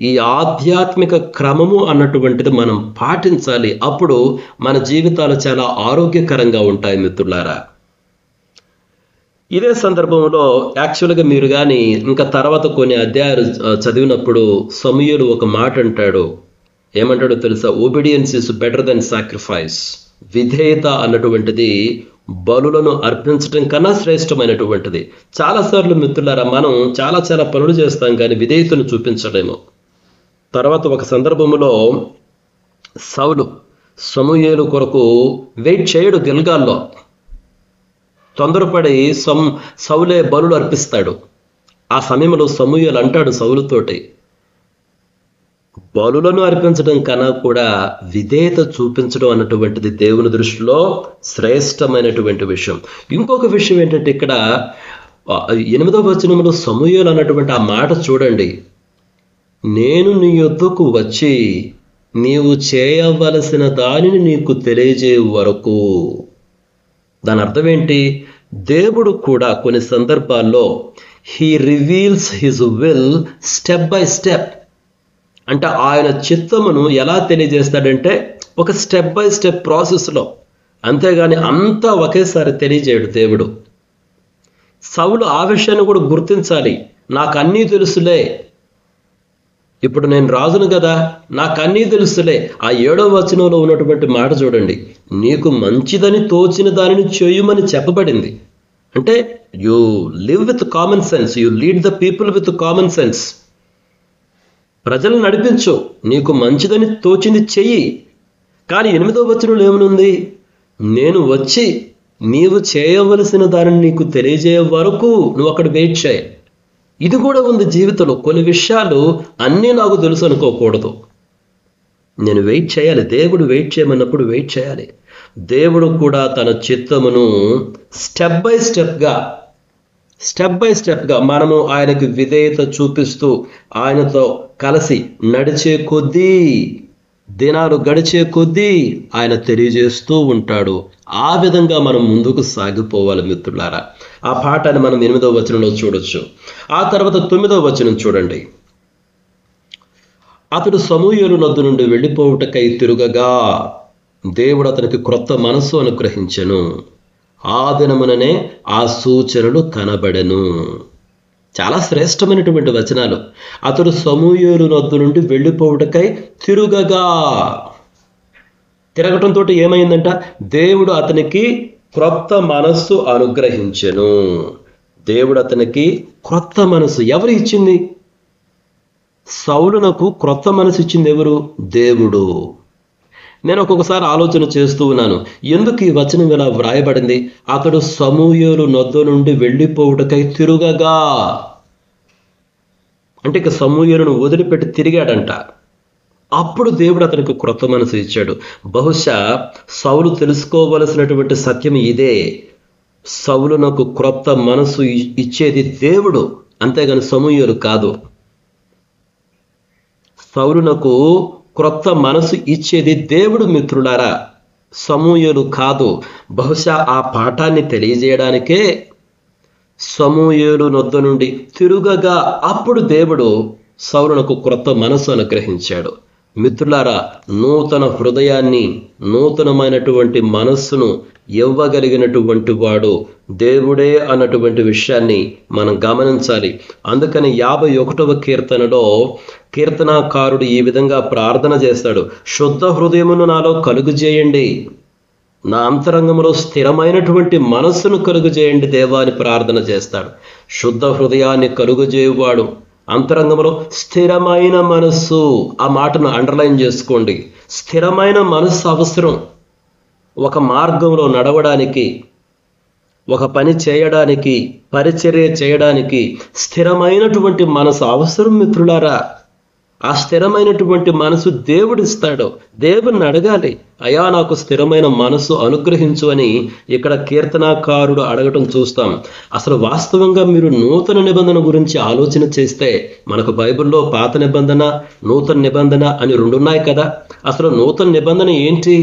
ఈ ఆధ్యాత్మిక క్రమము అన్నటువంటిది మనం పాటించాలి. అప్పుడు మన జీవితాలు చాలా ఆరోగ్యకరంగా ఉంటాయి మిత్రులారా. ఇదే సందర్భంలో యాక్చువల్గా మీరు కానీ ఇంకా తర్వాత కొన్ని అధ్యాయాలు చదివినప్పుడు సమూయేలు ఒక మాట అంటాడు. ఏమంటాడో తెలుసా? Obedience is better than sacrifice. విధేయత అన్నటువంటిది బలులను అర్పించడం కన్నా శ్రేష్టమైనటువంటిది. చాలాసార్లు మిత్రులారా, మనం చాలా పనులు చేస్తాం కానీ విధేయతను చూపించలేము. తర్వాత ఒక సందర్భంలో సౌలు సమూయేలు కొరకు వెయిట్ చేయడు. గిల్గాల్లో తొందరపడి సౌలే బలులు అర్పిస్తాడు. ఆ సమయంలో సమూయేలు అంటాడు సౌలుతోటి, బలులను అర్పించడం కన్నా కూడా విధేయత చూపించడం అన్నటువంటిది దేవుని దృష్టిలో శ్రేష్టమైనటువంటి విషయం. ఇంకొక విషయం ఏంటంటే, ఇక్కడ 8వ వచనంలో సమూయేలు అన్నటువంటి ఆ మాట చూడండి. నేను నీ యొద్దకు వచ్చి నీవు చేయవలసిన దానిని నీకు తెలియజేయ వరకు. దాని అర్థం ఏంటి? దేవుడు కూడా కొన్ని సందర్భాల్లో he reveals his will step by step. అంటే ఆయన చిత్తమును ఎలా తెలియజేస్తాడంటే ఒక స్టెప్ బై స్టెప్ ప్రాసెస్లో, అంతేగాని అంతా ఒకేసారి తెలియజేయడు దేవుడు. సౌలు ఆ విషయాన్ని కూడా గుర్తించాలి. నాకు అన్నీ తెలుసులే, ఇప్పుడు నేను రాజును కదా, నాకు అన్నీ తెలుసులే. ఆ 7వ వచనంలో ఉన్నటువంటి మాట చూడండి, నీకు మంచిదని తోచిన దానిని చేయుమని చెప్పబడింది. అంటే you live with common sense, you lead the people with common sense. ప్రజలను నడిపించు, నీకు మంచిదని తోచింది చెయ్యి. కానీ 8వ వచనంలో ఏమనుంది? నేను వచ్చి నీవు చేయవలసిన దానిని నీకు తెలియజేయ వరకు నువ్వు అక్కడ వెయిట్ చేయి. ఇది కూడా ఉంది జీవితంలో. కొన్ని విషయాలు అన్నీ నాకు తెలుసు అనుకోకూడదు. నేను వెయిట్ చేయాలి. దేవుడు వెయిట్ చేయమన్నప్పుడు వెయిట్ చేయాలి. దేవుడు కూడా తన చిత్తమును స్టెప్ బై స్టెప్గా మనము ఆయనకు విధేయత చూపిస్తూ ఆయనతో కలిసి నడిచే కొద్దీ, దినాలు గడిచే కొద్దీ ఆయన తెలియజేస్తూ ఉంటాడు. ఆ విధంగా మనం ముందుకు సాగిపోవాలి మిత్రులారా. ఆ పాఠాన్ని మనం 8వ వచనంలో చూడొచ్చు. ఆ తర్వాత 9వ వచనం చూడండి. అతడు సమూయేలు నద్దు నుండి వెళ్ళిపోవుటకై తిరుగగా దేవుడు అతనికి క్రొత్త మనస్సు అనుగ్రహించెను. ఆ దినముననే ఆ సూచనలు కనబడెను. చాలా శ్రేష్టమైనటువంటి వచనాలు. అతడు సమూయేలు నద్దు నుండి వెళ్ళిపోవుటకై తిరుగగా. తిరగటంతో ఏమైందంట? దేవుడు అతనికి క్రొత్త మనస్సు అనుగ్రహించెను. దేవుడు అతనికి క్రొత్త మనసు ఎవరు ఇచ్చింది? సౌలునకు క్రొత్త మనసు ఇచ్చింది ఎవరు? దేవుడు. నేను ఒక్కొక్కసారి ఆలోచన చేస్తూ ఉన్నాను, ఎందుకు ఈ వచనం ఇలా వ్రాయబడింది? అతడు సమూయేలు నొద్ద నుండి వెళ్ళిపోవుటకై తిరుగగా. అంటే ఇక సమూయేలును వదిలిపెట్టి తిరిగాడంట. అప్పుడు దేవుడు అతనికి క్రొత్త మనసు ఇచ్చాడు. బహుశా సౌలు తెలుసుకోవలసినటువంటి సత్యం ఇదే. సౌలునకు క్రొత్త మనసు ఇచ్చేది దేవుడు, అంతేగాని సమూయేలు కాదు. సౌలునకు క్రొత్త మనసు ఇచ్చేది దేవుడు మిత్రులారా, సమూయేలు కాదు. బహుశా ఆ పాఠాన్ని తెలియజేయడానికే సమూయేలు నొద్ద నుండి తిరుగగా అప్పుడు దేవుడు సౌలునకు క్రొత్త మనసు అనుగ్రహించాడు. మిత్రులారా, నూతన హృదయాన్ని, నూతనమైనటువంటి మనస్సును ఇవ్వగలిగినటువంటి వాడు దేవుడే అన్నటువంటి విషయాన్ని మనం గమనించాలి. అందుకని 51వ కీర్తనలో కీర్తనాకారుడు ఈ విధంగా ప్రార్థన చేస్తాడు, శుద్ధ హృదయమును నాలో కలుగుజేయండి, నా అంతరంగంలో స్థిరమైనటువంటి మనస్సును కలుగుజేయండి దేవా అని ప్రార్థన చేస్తాడు. శుద్ధ హృదయాన్ని కలుగుజేయువాడు, అంతరంగంలో స్థిరమైన మనస్సు, ఆ మాటను అండర్లైన్ చేసుకోండి. స్థిరమైన మనస్సు అవసరం. ఒక మార్గంలో నడవడానికి, ఒక పని చేయడానికి, పరిచర్య చేయడానికి స్థిరమైనటువంటి మనసు అవసరం మిత్రులారా. ఆ స్థిరమైనటువంటి మనసు దేవుడిస్తాడు. దేవుణ్ణి అడగాలి, అయా నాకు స్థిరమైన మనసు అనుగ్రహించు అని ఇక్కడ కీర్తనాకారుడు అడగటం చూస్తాం. అసలు వాస్తవంగా మీరు నూతన నిబంధన గురించి ఆలోచన చేస్తే మనకు బైబిల్లో పాత నిబంధన, నూతన నిబంధన అని 2 ఉన్నాయి కదా. అసలు నూతన నిబంధన ఏంటి?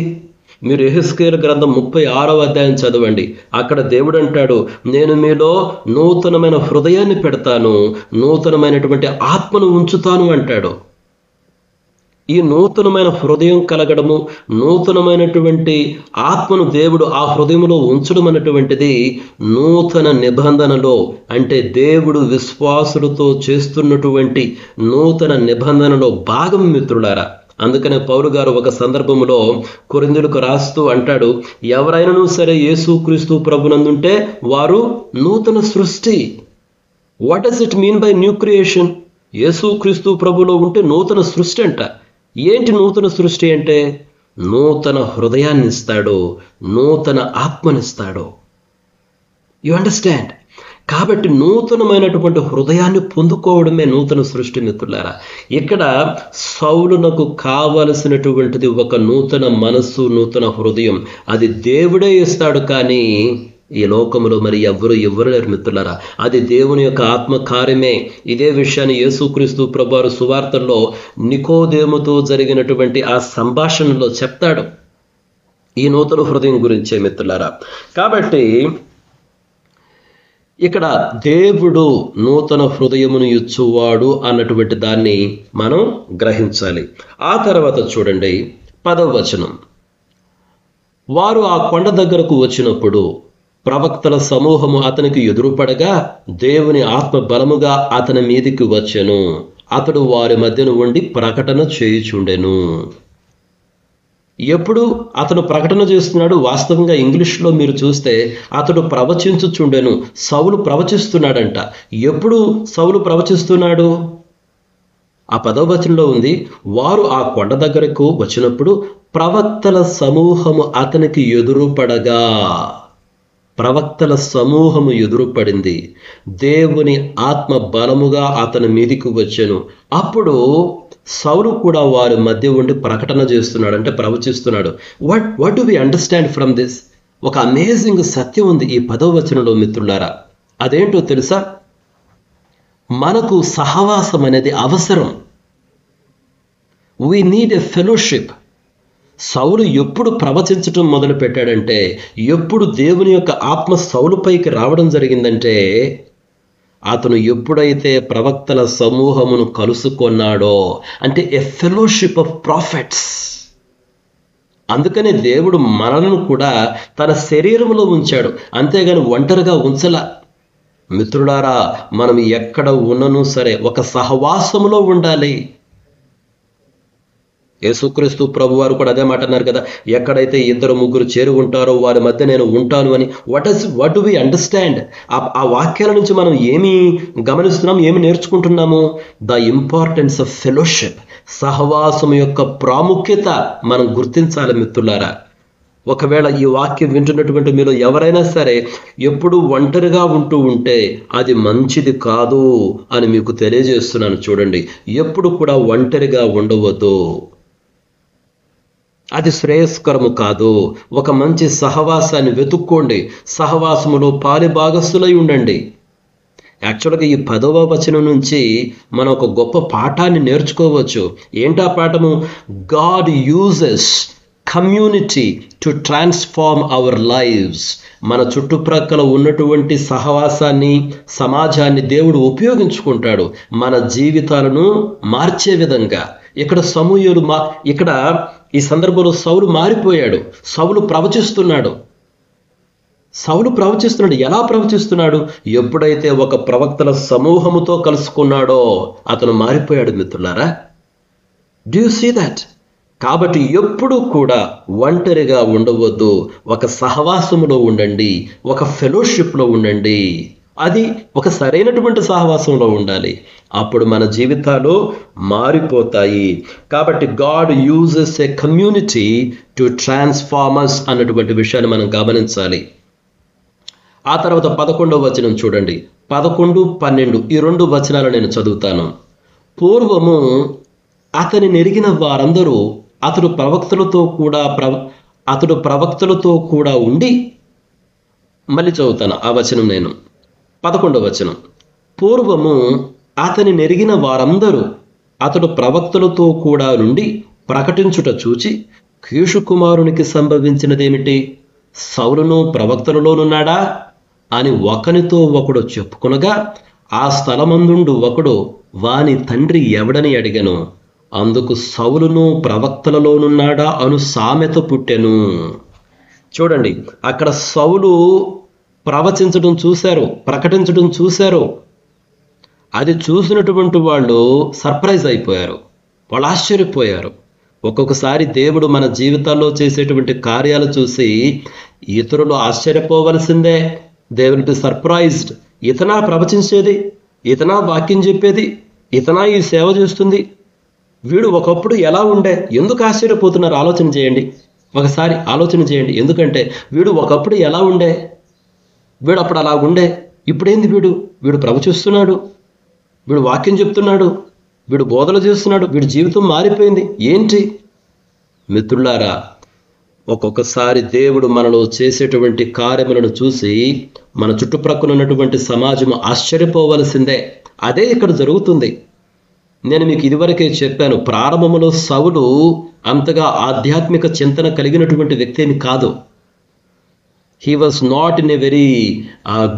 మీరు యెహెజ్కేలు గ్రంథం 36వ అధ్యాయం చదవండి. అక్కడ దేవుడు అంటాడు, నేను మీలో నూతనమైన హృదయాన్ని పెడతాను, నూతనమైనటువంటి ఆత్మను ఉంచుతాను అంటాడు. ఈ నూతనమైన హృదయం కలగడము, నూతనమైనటువంటి ఆత్మను దేవుడు ఆ హృదయంలో ఉంచడం అనేటువంటిది నూతన నిబంధనలో, అంటే దేవుడు విశ్వాసులతో చేస్తున్నటువంటి నూతన నిబంధనలో భాగం మిత్రులారా. అందుకనే పౌలు గారు ఒక సందర్భంలో కొరింథీయులకు రాస్తూ అంటాడు, ఎవరైనాను సరే యేసుక్రీస్తు ప్రభునందుంటే వారు నూతన సృష్టి. What does it mean by new creation? యేసుక్రీస్తు ప్రభులో ఉంటే నూతన సృష్టి అంట. ఏంటి నూతన సృష్టి అంటే? నూతన హృదయాన్ని ఇస్తాడు, నూతన ఆత్మనిస్తాడు. You understand? కాబట్టి నూతనమైనటువంటి హృదయాన్ని పొందుకోవడమే నూతన సృష్టి మిత్రులారా. ఇక్కడ సౌలునకు కావలసినటువంటిది ఒక నూతన మనస్సు, నూతన హృదయం. అది దేవుడే ఇస్తాడు, కానీ ఈ లోకములో మరి ఎవ్వరు లేరు మిత్రులారా. అది దేవుని యొక్క ఆత్మకార్యమే. ఇదే విషయాన్ని యేసుక్రీస్తు ప్రభువారు సువార్తల్లో నికోదేముతో జరిగినటువంటి ఆ సంభాషణలో చెప్తాడు, ఈ నూతన హృదయం గురించే మిత్రులారా. కాబట్టి ఇక్కడ దేవుడు నూతన హృదయమును ఇచ్చువాడు అన్నటువంటి దాన్ని మనం గ్రహించాలి. ఆ తర్వాత చూడండి 10వ వచనం. వారు ఆ కొండ దగ్గరకు వచ్చినప్పుడు ప్రవక్తల సమూహము అతనికి ఎదురుపడగా దేవుని ఆత్మ బలముగా అతని మీదికి వచ్చెను. అతడు వారి మధ్యన ఉండి ప్రకటన చేయుచుండెను. ఎప్పుడు అతను ప్రకటన చేస్తున్నాడు? వాస్తవంగా ఇంగ్లీష్లో మీరు చూస్తే అతడు ప్రవచించుచుండెను. సౌలు ప్రవచిస్తున్నాడంట. ఎప్పుడు సౌలు ప్రవచిస్తున్నాడు? ఆ 10వ వచనంలో ఉంది, వారు ఆ కొండ దగ్గరకు వచ్చినప్పుడు ప్రవక్తల సమూహము అతనికి ఎదురుపడగా. ప్రవక్తల సమూహము ఎదురుపడింది. దేవుని ఆత్మ బలముగా అతని మీదికి వచ్చెను. అప్పుడు సౌలు కూడా వారి మధ్య ఉండి ప్రకటన చేస్తున్నాడు, అంటే ప్రవచిస్తున్నాడు. What do we understand from this? ఒక అమేజింగ్ సత్యం ఉంది ఈ 10వ వచనంలో మిత్రులారా. అదేంటో తెలుసా? మనకు సహవాసం అనేది అవసరం. We need a fellowship. సౌలు ఎప్పుడు ప్రవచించటం మొదలు పెట్టాడంటే, ఎప్పుడు దేవుని యొక్క ఆత్మ సౌలుపైకి రావడం జరిగిందంటే, అతను ఎప్పుడైతే ప్రవక్తల సమూహమును కలుసుకున్నాడో, అంటే ఎ ఫెలోషిప్ ఆఫ్ ప్రాఫిట్స్. అందుకనే దేవుడు మనలను కూడా తన శరీరంలో ఉంచాడు, అంతేగాని ఒంటరిగా ఉంచలా. మిత్రులారా, మనం ఎక్కడ ఉన్నను సరే ఒక సహవాసములో ఉండాలి. యేసుక్రీస్తు ప్రభువారు కూడా అదే మాట అన్నారు కదా, ఎక్కడైతే 2-3 చేరి ఉంటారో వారి మధ్య నేను ఉంటాను అని. What do we understand? ఆ వాక్యాల నుంచి మనం ఏమి గమనిస్తున్నాం, ఏమి నేర్చుకుంటున్నాము? The importance of fellowship. సహవాసం యొక్క ప్రాముఖ్యత మనం గుర్తించాలి మిత్రులారా. ఒకవేళ ఈ వాక్యం వింటున్నటువంటి మీరు ఎవరైనా సరే ఎప్పుడు ఒంటరిగా ఉంటూ ఉంటే అది మంచిది కాదు అని మీకు తెలియజేస్తున్నాను. చూడండి, ఎప్పుడు కూడా ఒంటరిగా ఉండవద్దు, అది శ్రేయస్కరము కాదు. ఒక మంచి సహవాసాన్ని వెతుక్కోండి, సహవాసములో పాలిభాగస్తులై ఉండండి. యాక్చువల్గా ఈ 10వ వచనం నుంచి మనం ఒక గొప్ప పాఠాన్ని నేర్చుకోవచ్చు. ఏంటా పాఠము? God uses community to transform our lives. మన చుట్టుప్రక్కల ఉన్నటువంటి సహవాసాన్ని, సమాజాన్ని దేవుడు ఉపయోగించుకుంటాడు మన జీవితాలను మార్చే విధంగా. ఇక్కడ సమూయేలు ఇక్కడ ఈ సందర్భంలో సౌలు మారిపోయాడు. సౌలు ప్రవచిస్తున్నాడు. ఎలా ప్రవచిస్తున్నాడు? ఎప్పుడైతే ఒక ప్రవక్తల సమూహముతో కలుసుకున్నాడో అతను మారిపోయాడు మిత్రులారా. Do you see that? కాబట్టి ఎప్పుడు కూడా ఒంటరిగా ఉండవద్దు, ఒక సహవాసములో ఉండండి, ఒక ఫెలోషిప్లో ఉండండి. అది ఒక సరైనటువంటి సహవాసంలో ఉండాలి. అప్పుడు మన జీవితాలు మారిపోతాయి. కాబట్టి God uses a community to transform us అన్నటువంటి విషయాన్ని మనం గమనించాలి. ఆ తర్వాత 11వ వచనం చూడండి. 11, 12 ఈ 2 వచనాలు నేను చదువుతాను. పూర్వము అతని నెరిగిన వారందరూ అతడు ప్రవక్తలతో కూడా ఉండి, మళ్ళీ చదువుతాను ఆ వచనం నేను. 11వ వచనం. పూర్వము అతని నెరిగిన వారందరూ అతడు ప్రవక్తలతో కూడా నుండి ప్రకటించుట చూచి, కీషు కుమారునికి సంభవించినదేమిటి? సౌలును ప్రవక్తలలోనున్నాడా అని ఒకనితో ఒకడు చెప్పుకొనగా, ఆ స్థలమందుండు ఒకడు వాని తండ్రి ఎవడని అడిగెను. అందుకు సౌలును ప్రవక్తలలోనున్నాడా అను సామెత పుట్టెను. చూడండి, అక్కడ సౌలు ప్రవచించడం చూశారు, ప్రకటించడం చూశారు. అది చూసినటువంటి వాళ్ళు సర్ప్రైజ్ అయిపోయారు, వాళ్ళు ఆశ్చర్యపోయారు. ఒక్కొక్కసారి దేవుడు మన జీవితాల్లో చేసేటువంటి కార్యాలు చూసి ఇతరులు ఆశ్చర్యపోవలసిందే. They will be surprised. ఇతనా ప్రవచించేది, ఇతనా వాక్యం చెప్పేది, ఇతనా ఈ సేవ చేస్తుంది, వీడు ఒకప్పుడు ఎలా ఉండే? ఎందుకు ఆశ్చర్యపోతున్నారు? ఆలోచన చేయండి, ఒకసారి ఆలోచన చేయండి. ఎందుకంటే వీడు ఒకప్పుడు ఎలా ఉండే, వీడు అప్పుడు అలా ఉండే, ఇప్పుడేంది వీడు ప్రవచిస్తున్నాడు, వీడు వాక్యం చెప్తున్నాడు, వీడు బోధలు చేస్తున్నాడు, వీడి జీవితం మారిపోయింది ఏంటి? మిత్రులారా, ఒక్కొక్కసారి దేవుడు మనలో చేసేటువంటి కార్యములను చూసి మన చుట్టుప్రక్కల ఉన్నటువంటి సమాజం ఆశ్చర్యపోవలసిందే. అదే ఇక్కడ జరుగుతుంది. నేను మీకు ఇదివరకే చెప్పాను, ప్రారంభంలో సౌలు అంతగా ఆధ్యాత్మిక చింతన కలిగినటువంటి వ్యక్తి ఏమి కాదు. He was not in a very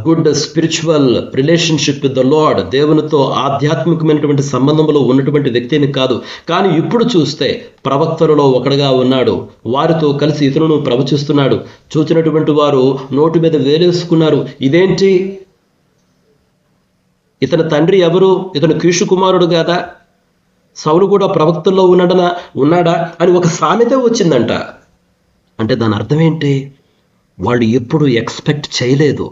good spiritual relationship with the lord. దేవునితో ఆధ్యాత్మికమైనటువంటి సంబంధంలో ఉన్నటువంటి వ్యక్తి ఏమి కాదు. కానీ ఇప్పుడు చూస్తే ప్రవక్తలలో ఒకడుగా ఉన్నాడు. వారితో కలిసి ఇతరులను ప్రవచిస్తున్నాడు. చూచినటువంటి వారు నోటి మీద వేలేసుకున్నారు. ఇదేంటి, ఇతని తండ్రి ఎవరు? ఇతను కీషు కుమారుడు కాదా? సౌలు కూడా ప్రవక్తల్లో ఉన్నాడా అని ఒక సామెత వచ్చిందంట. అంటే దాని అర్థం ఏంటి? వాళ్ళు ఎప్పుడు ఎక్స్పెక్ట్ చేయలేదు.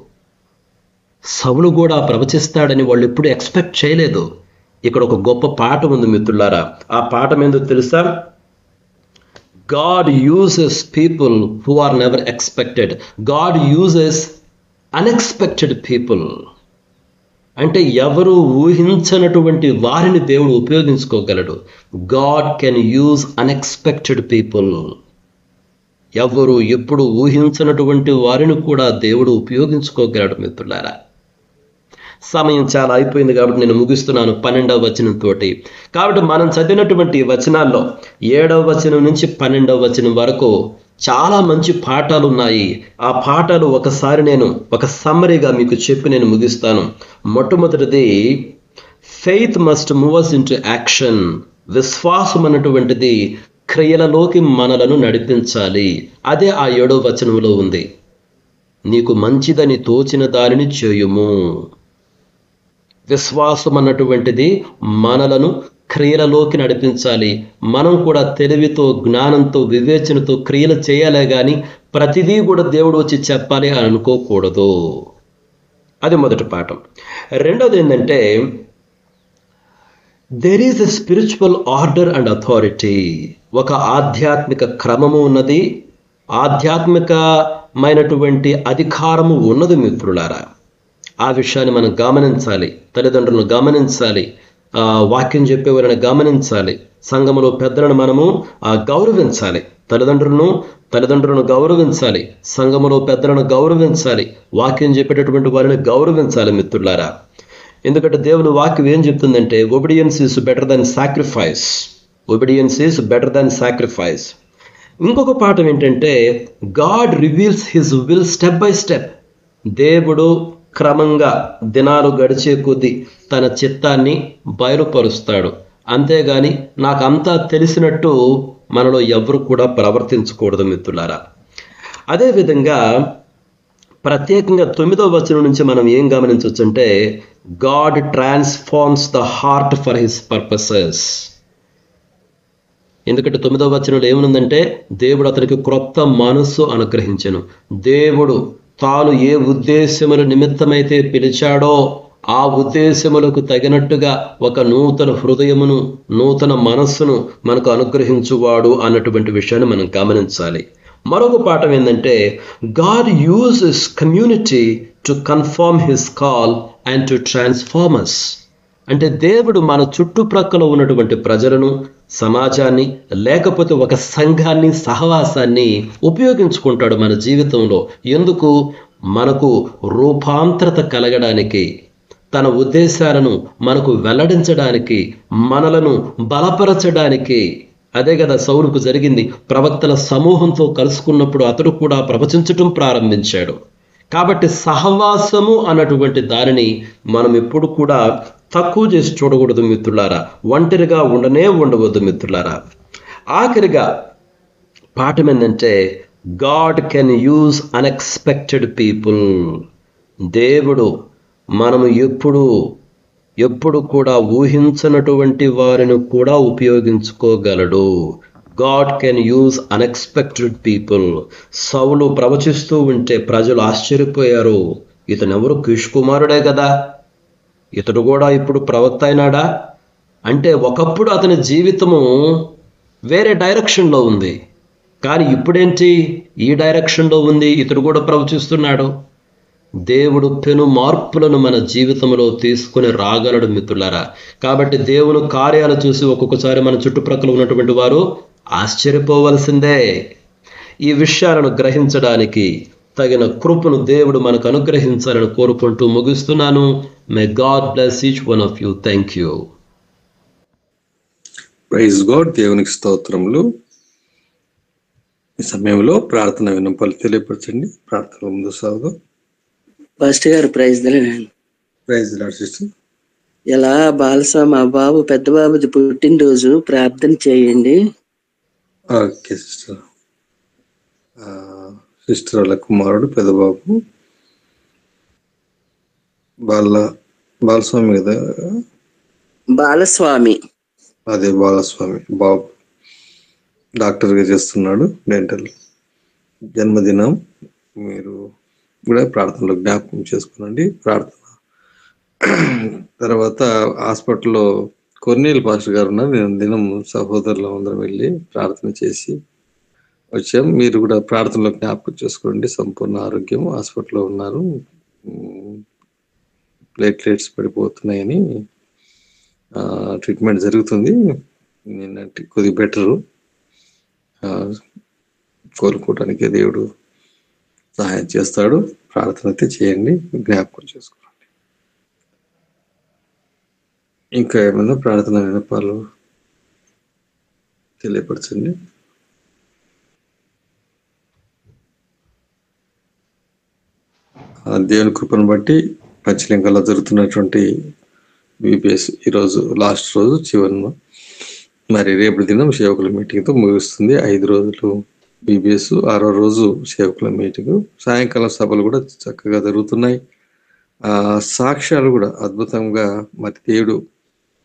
సౌలు కూడా ప్రవచిస్తాడని వాళ్ళు ఎప్పుడు ఎక్స్పెక్ట్ చేయలేదు. ఇక్కడ ఒక గొప్ప పాఠం ఉంది మిత్రులారా. ఆ పాఠం ఏందో తెలుసా? God uses people who are never expected. God uses unexpected people. అంటే ఎవరు ఊహించనటువంటి వారిని దేవుడు ఉపయోగించుకోగలడు. God can use unexpected people. ఎవరు ఎప్పుడు ఊహించినటువంటి వారిని కూడా దేవుడు ఉపయోగించుకోగలడు మిత్రులారా. సమయం చాలా అయిపోయింది కాబట్టి నేను ముగిస్తున్నాను 12వ వచనంతో. కాబట్టి మనం చదివినటువంటి వచనాల్లో 7వ వచనం నుంచి 12వ వచనం వరకు చాలా మంచి పాఠాలు ఉన్నాయి. ఆ పాఠాలు ఒకసారి నేను ఒక సమ్మరీగా మీకు చెప్పి నేను ముగిస్తాను. మొట్టమొదటిది, ఫెయిత్ మస్ట్ మూవ్ అస్ ఇంటూ యాక్షన్. విశ్వాసం అన్నటువంటిది క్రియలలోకి మనలను నడిపించాలి. అదే ఆ 7వ వచనంలో ఉంది. నీకు మంచిదని తోచిన దానిని చేయుము. విశ్వాసం అన్నటువంటిది మనలను క్రియలలోకి నడిపించాలి. మనం కూడా తెలివితో, జ్ఞానంతో, వివేచనతో క్రియలు చేయాలే కానీ ప్రతిదీ కూడా దేవుడు వచ్చి చెప్పాలి అని అనుకోకూడదు. అది మొదటి పాఠం. రెండోది ఏంటంటే, there is a spiritual order and authority. ఒక ఆధ్యాత్మిక క్రమము ఉన్నది, ఆధ్యాత్మికమైనటువంటి అధికారము ఉన్నది మిత్రులారా. ఆ విషయాన్ని మనం గమనించాలి. తల్లిదండ్రులను గమనించాలి, వాక్యం చెప్పేవారిని గమనించాలి. సంఘములో పెద్దలను మనము గౌరవించాలి. తల్లిదండ్రులను గౌరవించాలి, సంఘములో పెద్దలను గౌరవించాలి, వాక్యం చెప్పేటటువంటి వారిని గౌరవించాలి మిత్రులారా. ఎందుకంటే దేవుని వాక్యం ఏం చెప్తుందంటే, obedience is better than sacrifice. Obedience is better than sacrifice. ఇంకొక పాఠం ఏంటంటే, God reveals his will step by step. దేవుడు క్రమంగా దినాలు గడిచే కొద్దీ తన చిత్తాన్ని బయలుపరుస్తాడు. అంతేగాని నాకంతా తెలిసినట్టు మనలో ఎవరు కూడా ప్రవర్తించకూడదు మిత్రులారా. అదేవిధంగా ప్రత్యేకంగా 9వ వచనం నుంచి మనం ఏం గమనించవచ్చు అంటే, God transforms the heart for his purposes. ఎందుకంటే 9వ వచనంలో ఏమనుందంటే, దేవుడు అతనికి క్రొత్త మనస్సు అనుగ్రహించెను. దేవుడు తాను ఏ ఉద్దేశముల నిమిత్తమైతే పిలిచాడో ఆ ఉద్దేశములకు తగినట్టుగా ఒక నూతన హృదయమును, నూతన మనస్సును మనకు అనుగ్రహించువాడు అన్నటువంటి విషయాన్ని మనం గమనించాలి. మరొక పాఠం ఏంటంటే, God uses community to confirm his call and to transform us. అంటే దేవుడు మన చుట్టుప్రక్కల ఉన్నటువంటి ప్రజలను, సమాజాన్ని, లేకపోతే ఒక సంఘాన్ని, సహవాసాన్ని ఉపయోగించుకుంటాడు మన జీవితంలో. ఎందుకు? మనకు రూపాంతరత కలగడానికి, తన ఉద్దేశాలను మనకు వెల్లడించడానికి, మనలను బలపరచడానికి. అదే కదా సౌలుకు జరిగింది. ప్రవక్తల సమూహంతో కలుసుకున్నప్పుడు అతడు కూడా ప్రవచించటం ప్రారంభించాడు. కాబట్టి సహవాసము అన్నటువంటి దానిని మనం ఎప్పుడు కూడా తక్కువ చేసి చూడకూడదు మిత్రులారా. ఒంటరిగా ఉండవద్దు మిత్రులారా. ఆఖరిగా పాఠం ఏంటంటే, God can use unexpected people. దేవుడు మనము ఎప్పుడు కూడా ఊహించనటువంటి వారిని కూడా ఉపయోగించుకోగలడు. God can use unexpected people. సౌలు ప్రవచిస్తూ ఉంటే ప్రజలు ఆశ్చర్యపోయారు. ఇతనెవరు? కీషు కుమారుడే కదా, ఇతడు కూడా ఇప్పుడు ప్రవక్త అయినాడా? అంటే ఒకప్పుడు అతని జీవితము వేరే డైరెక్షన్లో ఉంది, కానీ ఇప్పుడేంటి ఈ డైరెక్షన్లో ఉంది, ఇతడు కూడా ప్రవచిస్తున్నాడు. దేవుడు పెను మార్పులను మన జీవితంలో తీసుకుని రాగలడు మిత్రులారా. కాబట్టి దేవుని కార్యాలు చూసి ఒక్కొక్కసారి మన చుట్టుప్రక్కల ఉన్నటువంటి వారు ఆశ్చర్యపోవలసిందే. ఈ విషయాలను గ్రహించడానికి తగిన కృపను దేవుడు మనకు అనుగ్రహించాలని కోరుకుంటూ ముగిస్తున్నాను. May God bless each one of you. Thank you. Praise God. దేవునికి స్తోత్రములు. ఈ సమయంలో ప్రార్థన విన్నపాలు తెలియపరచండి. ప్రార్థన ముందు సాగుదాం. పాస్టర్ గారు ప్రైజ్ దిలేనండి. Praise Lord sister. ఇలా బాలస్వామి మా బాబు పెద్ద బాబుది పుట్టినరోజు, ప్రార్థన చేయండి. Okay sister. సిస్టర్ వాళ్ళ కుమారుడు పెద్దబాబు బాలస్వామి కదా, బాలస్వామి. అదే బాలస్వామి బాబు డాక్టర్గా చేస్తున్నాడు, డెంటల్. జన్మదినం మీరు కూడా ప్రార్థనలో జ్ఞాపకం చేసుకోనండి. ప్రార్థన తర్వాత హాస్పిటల్లో కొర్నేలు పాస్టర్ గారు ఉన్నారు. నేను దినం సహోదరులు అందరం వెళ్ళి ప్రార్థన చేసి వచ్చాం. మీరు కూడా ప్రార్థనలో జ్ఞాపకం చేసుకోండి. సంపూర్ణ ఆరోగ్యం. హాస్పిటల్లో ఉన్నారు, ప్లేట్లెట్స్ పడిపోతున్నాయని ట్రీట్మెంట్ జరుగుతుంది. నిన్నటి కొద్దిగా బెటరు, కోలుకోవడానికి దేవుడు సహాయం చేస్తాడు. ప్రార్థన అయితే చేయండి, జ్ఞాపకం చేసుకోండి. ఇంకా ఏమైనా ప్రార్థన విన్నపాలు తెలియపరచండి. దేవుని కృపను బట్టి పంచలింగంలో జరుగుతున్నటువంటి బీపీఎస్ ఈరోజు లాస్ట్ రోజు చివరిన, మరి రేపు దినం సేవకుల మీటింగ్తో ముగుస్తుంది. 5 రోజులు బీబీఎస్, 6వ రోజు సేవకుల మీటింగ్. సాయంకాలం సభలు కూడా చక్కగా జరుగుతున్నాయి. సాక్ష్యాలు కూడా అద్భుతంగా మరి దేవుడు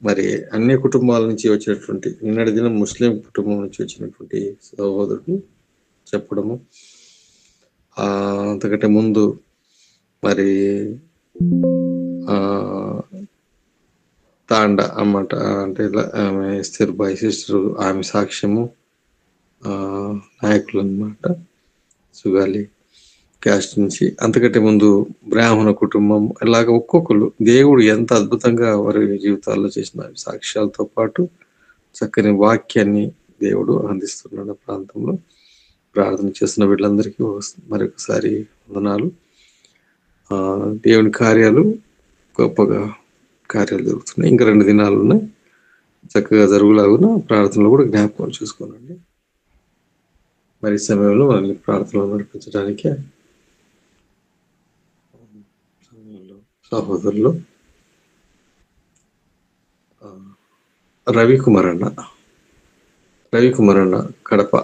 మరి అన్ని కుటుంబాల నుంచి వచ్చినటువంటి, నిన్నటి దినం ముస్లిం కుటుంబం నుంచి వచ్చినటువంటి సహోదరుడు చెప్పడము, అంతకంటే ముందు మరి తాండ అన్నమాట, అంటే ఆమె స్థిర్బాయి సిస్టర్, ఆమె సాక్ష్యము, నాయకులు అన్నమాట సుగాలి క్యాస్ట్ నుంచి. అంతకంటే ముందు బ్రాహ్మణ కుటుంబం. ఇలాగ ఒక్కొక్కరు దేవుడు ఎంత అద్భుతంగా వారి జీవితాల్లో చేసిన సాక్ష్యాలతో పాటు చక్కని వాక్యాన్ని దేవుడు అందిస్తున్నాడు. ప్రాంతంలో ప్రార్థన చేస్తున్న వీళ్ళందరికీ మరొకసారి వందనాలు. దేవుని కార్యాలు, గొప్పగా కార్యాలు జరుగుతున్నాయి. ఇంకా 2 దినాలు ఉన్నాయి, చక్కగా జరుగులాగున ప్రార్థనలు కూడా జ్ఞాపకం చూసుకోనండి. మరి సమయంలో మనల్ని ప్రార్థనలు నడిపించడానికి సహోదరులు రవికుమార్ అన్న కడప